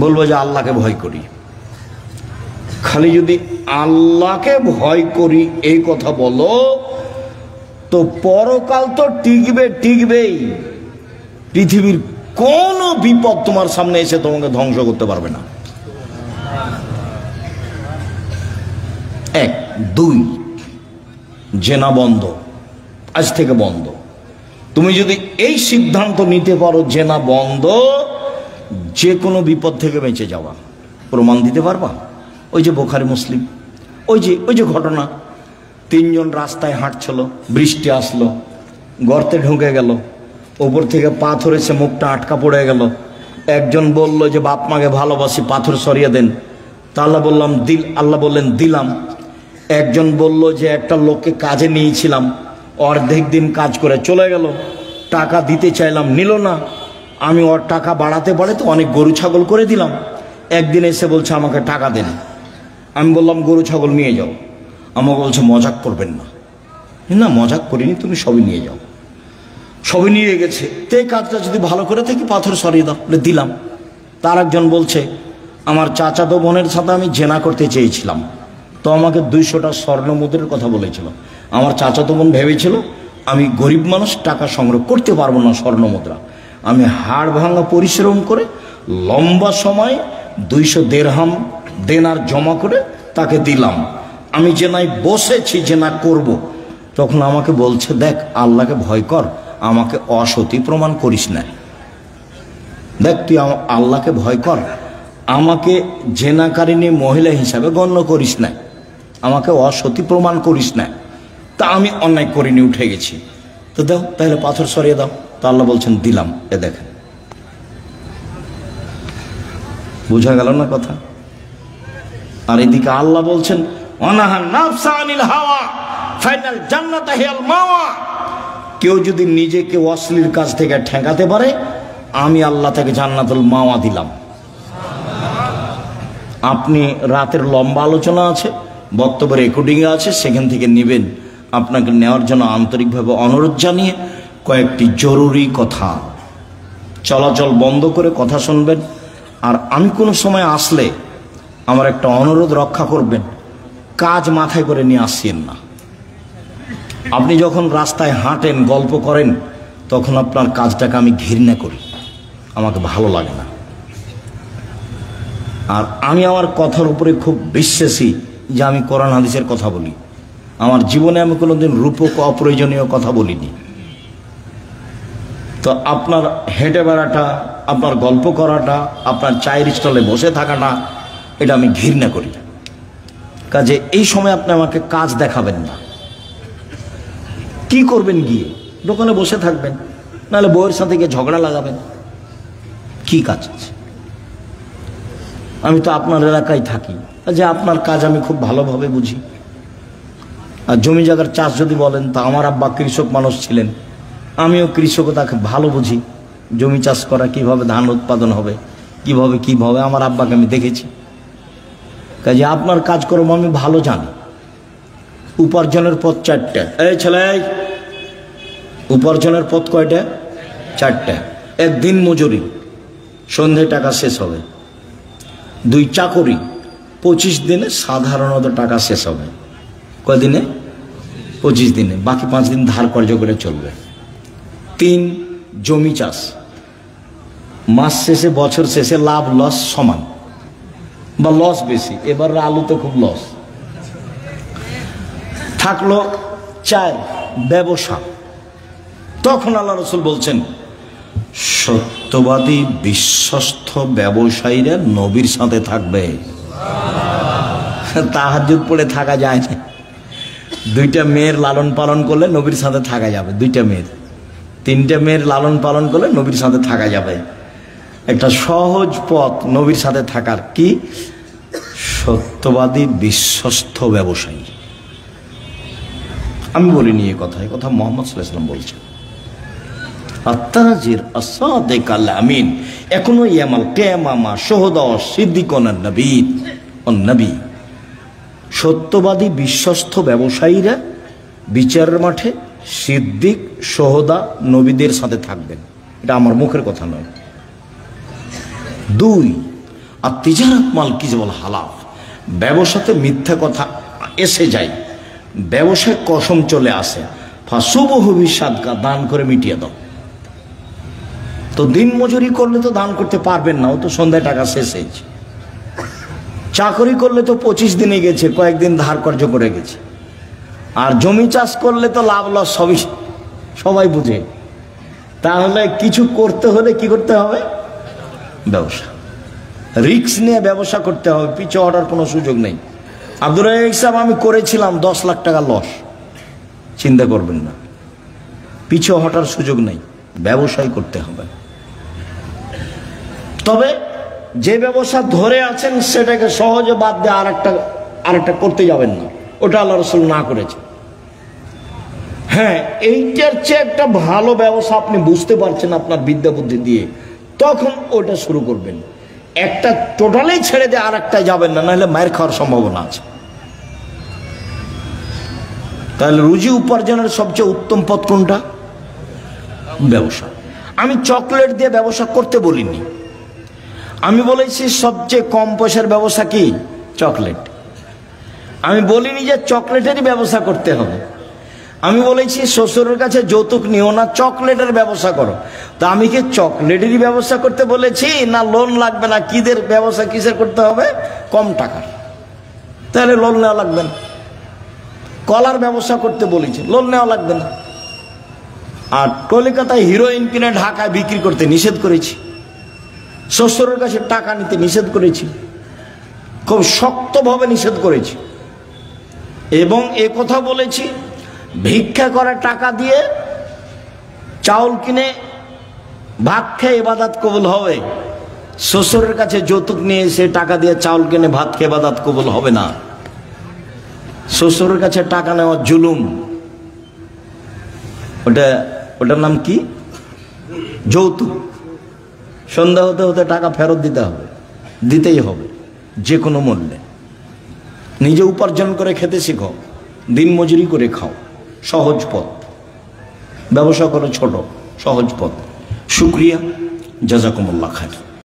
বলবো যে আল্লাহকে ভয় করি। খালি যদি আল্লাহকে ভয় করি এই কথা বলো তো পরকাল তো টিকবেই। পৃথিবীর কোন বিপদ তোমার সামনে এসে তোমাকে ধ্বংস করতে পারবে না। 1, 2, জেনা বন্ধ, আজ থেকে বন্ধ। তুমি যদি এই সিদ্ধান্ত নিতে পারো জেনা বন্ধ, যে কোনো বিপদ থেকে বেঁচে যাওয়া। প্রমাণ দিতে পারবা? ওই যে বুখারী মুসলিম, ওই যে ঘটনা, 3 জন রাস্তায় হাঁটছিল, বৃষ্টি আসলো, গর্তে ঢুকে গেল, উপর থেকে পাথর এসে মুখটা আটকা পড়ে গেল। একজন বলল যে বাপ মাকে ভালোবাসি, পাথর সরিয়ে দেন। তা আল্লাহ বললেন দিলাম। একজন বলল যে একটা লোককে কাজে নিয়েছিলাম, অর্ধেক দিন কাজ করে চলে গেল, টাকা দিতে চাইলাম, নিল না। আমি ওর টাকা বাড়াতে তো অনেক গরু ছাগল করে দিলাম। একদিন এসে বলছে আমাকে টাকা দেন। আমি বললাম গরু ছাগল নিয়ে যাও। আমাকে বলছে মজাক করবেন না। না মজাক করিনি, তুমি সবই নিয়ে যাও। সবই নিয়ে গেছে। তে কাজটা যদি ভালো করে থাকি পাথর সরিয়ে দাও, দিলাম। তার একজন বলছে আমার চাচাতো বোনের সাথে আমি জেনা করতে চেয়েছিলাম, তো আমাকে 200টা স্বর্ণ মুদ্রার কথা বলেছিল। আমার চাচাতো বোন ভেবেছিল আমি গরিব মানুষ, টাকা সংগ্রহ করতে পারবো না স্বর্ণ মুদ্রা। আমি হাড় ভাঙা পরিশ্রম করে লম্বা সময় 200 দিরহাম দেনার জমা করে তাকে দিলাম। আমি জেনায় বসেছি, জেনা করব। তখন আমাকে বলছে দেখ আল্লাহকে ভয় কর, আমাকে অসতী প্রমাণ করিস না। দেখ তুই আল্লাহকে ভয় কর, আমাকে জেনাকারিনী মহিলা হিসাবে গণ্য করিস না, আমাকে অসতী প্রমাণ করিস না। তা আমি অন্যায় করিনি, উঠে গেছি। তো দাও তাহলে পাথর সরিয়ে দাও। তা আল্লাহ বলছেন দিলাম। এ দেখেন, বোঝা গেল না কথা? আর এদিকে আল্লাহ বলছেন অনাহা নাফসা আনিল হাওয়া ফাইনাল জান্নাত হিয়াল মাওয়া। কেউ যদি নিজেকে অশ্লীল কাজ থেকে ঠেকাতে পারে, আমি আল্লাহ তাকে জান্নাতুল মাওয়া দিলাম। আপনি রাতের লম্বা আলোচনা আছে, বক্তব্য রেকর্ডিং আছে, সেখান থেকে নেবেন। আপনাকে নেওয়ার জন্য আন্তরিকভাবে অনুরোধ জানিয়ে কয়েকটি জরুরি কথা, চলাচল বন্ধ করে কথা শুনবেন। আর আমি কোনো সময় আসলে আমার একটা অনুরোধ রক্ষা করবেন, কাজ মাথায় করে নিয়ে আসছেন না। আপনি যখন রাস্তায় হাঁটেন, গল্প করেন, তখন আপনার কাজটাকে আমি ঘৃণা করি, আমাকে ভালো লাগে না। আর আমি আমার কথার উপরে খুব বিশ্বাসী যে আমি কোরআন হাদিসের কথা বলি। আমার জীবনে আমি কোনোদিন রূপক অপ্রয়োজনীয় কথা বলিনি। তো আপনার হেঁটে বেড়াটা, আপনার গল্প করাটা, আপনার চায়ের স্টলে বসে থাকাটা, এটা আমি ঘৃণা করি। কাজে এই সময় আপনি আমাকে কাজ দেখাবেন না। কি করবেন? গিয়ে দোকানে বসে থাকবেন, নাহলে বউয়ের সাথে গিয়ে ঝগড়া লাগাবেন। কি কাজ আছে? আমি তো আপনার এলাকায় থাকি, যে আপনার কাজ আমি খুব ভালোভাবে বুঝি। আর জমি জায়গার চাষ যদি বলেন, তা আমার আব্বা কৃষক মানুষ ছিলেন, আমিও কৃষকতাকে ভালো বুঝি। জমি চাষ করা, কিভাবে ধান উৎপাদন হবে, কিভাবে আমার আব্বাকে আমি দেখেছি। কাজে আপনার কাজকর্ম আমি ভালো জানি। উপার্জনের পথ চারটা। এই ছেলে, উপার্জনের পথ কয়টা? চারটা। এক, দিন মজুরি, সন্ধে টাকা শেষ হবে। 2, চাকরি, 25 দিনে সাধারণত টাকা শেষ হবে। কয়দিনে? 25 দিনে, বাকি 5 দিন ধার কর্য করে চলবে। 3, জমি চাষ, মাস শেষে বছর শেষে লাভ লস সমান বা লস বেশি। এবার আলুতে খুব লস থাকলো। 4, ব্যবসা। তখন আল্লাহ রসুল বলছেন, সত্যবাদী বিশ্বস্ত ব্যবসায়ীরা নবীর সাথে থাকবে। তাহাজ্জুদ পড়ে থাকা যায় না। 2টা মেয়ের লালন পালন করলে নবীর সাথে থাকা যাবে। 2টা মেয়ের, 3টে মেয়ের লালন পালন করলে নবীর সাথে থাকা যাবে। একটা সহজ পথ নবীর সাথে থাকার। কি? সত্যবাদী বিশ্বস্ত ব্যবসায়ী। আমি বলিনি এ কথা, এ কথা মুহাম্মদ সাল্লাল্লাহু আলাইহি ওয়াসাল্লাম বলছেন। আত-তাজির আস-সাদিক আল-আমিন এখনো ইয়ামাল কিয়ামা শুহাদা সিদ্দিকুন নবীন ও নবী। সত্যবাদী বিশ্বস্ত ব্যবসায়ীরা বিচারের মাঠে সিদ্দিক, শুহাদা, নবীদের সাথে থাকবেন। এটা আমার মুখের কথা নয়। 2, আত-তিজারাত মাল কিযবল হালাফ। ব্যবসাতে মিথ্যা কথা এসে যায়, ব্যবসায় কসম চলে আসে। ফাসুবহু বিসাদকা, দান করে মিটিয়ে দাও। তো দিন মজুরি করলে তো দান করতে পারবেন না, ও তো সন্ধ্যায় টাকা শেষ হয়েছে। চাকরি করলে তো 25 দিনে গেছে, কয়েকদিন ধার কর্য করে গেছে। আর জমি চাষ করলে তো লাভ লস সবাই বুঝে। তাহলে কিছু করতে হলে কি করতে হবে? ব্যবসা। রিস্ক নিয়ে ব্যবসা করতে হবে, পিছু হটার কোনো সুযোগ নেই। আব্দুর রাজ্জাক সাহেব, আমি করেছিলাম 10 লাখ টাকা লস, চিন্তা করবেন না, পিছু হটার সুযোগ নেই, ব্যবসায় করতে হবে। তবে যে ব্যবসা ধরে আছেন সেটাকে সহজে বাদ দিয়ে আরেকটা করতে যাবেন না, ওটা আল্লাহ রাসূল না করেছে। হ্যাঁ, এইটার চেয়ে একটা ভালো ব্যবসা আপনি বুঝতে পারছেন আপনার বিদ্যা বুদ্ধি দিয়ে, তখন ওটা শুরু করবেন। একটা টোটালি ছেড়ে দিয়ে আরেকটা যাবেন না, নাহলে মায়ের খাওয়ার সম্ভাবনা আছে। তাহলে রুজি উপার্জনের সবচেয়ে উত্তম পথ কোনটা? ব্যবসা। আমি চকলেট দিয়ে ব্যবসা করতে বলিনি, আমি বলেছি সবচেয়ে কম পয়সার ব্যবসা কি? চকলেট। আমি বলিনি যে চকলেটেরই ব্যবসা করতে হবে। আমি বলেছি শ্বশুরের কাছে যৌতুক নিও না, চকলেটের ব্যবসা করো। তা আমি কি চকলেটেরই ব্যবসা করতে বলেছি? না লোন লাগবে না, কিদের ব্যবসা কিসের করতে হবে? কম টাকার। তাহলে লোন নেওয়া লাগবে না। কলার ব্যবসা করতে বলেছি, লোন নেওয়া লাগবে না। আর কলকাতায় হিরোইন কিনে ঢাকায় বিক্রি করতে নিষেধ করেছি, শ্বশুরের কাছে টাকা নিতে নিষেধ করেছি, খুব শক্তভাবে নিষেধ করেছি। এবং এ কথা বলেছি, ভিক্ষা করে টাকা দিয়ে চাউল কিনে ভাত খেয়ে ইবাদত কবুল হবে, শ্বশুরের কাছে যৌতুক নিয়ে এসে টাকা দিয়ে চাউল কিনে ভাত খেয়ে ইবাদত কবুল হবে না। শ্বশুরের কাছে টাকা নেওয়া জুলুম, ওটার নাম কি? যৌতুক। সন্ধ্যা হতে হতে টাকা ফেরত দিতে হবে, দিতেই হবে যে কোনো মূল্যে। নিজে উপার্জন করে খেতে শিখো, দিন মজুরি করে খাও, সহজ পথ। ব্যবসা করো ছোট, সহজ পথ। শুক্রিয়া, জাযাকুমুল্লাহ খায়র।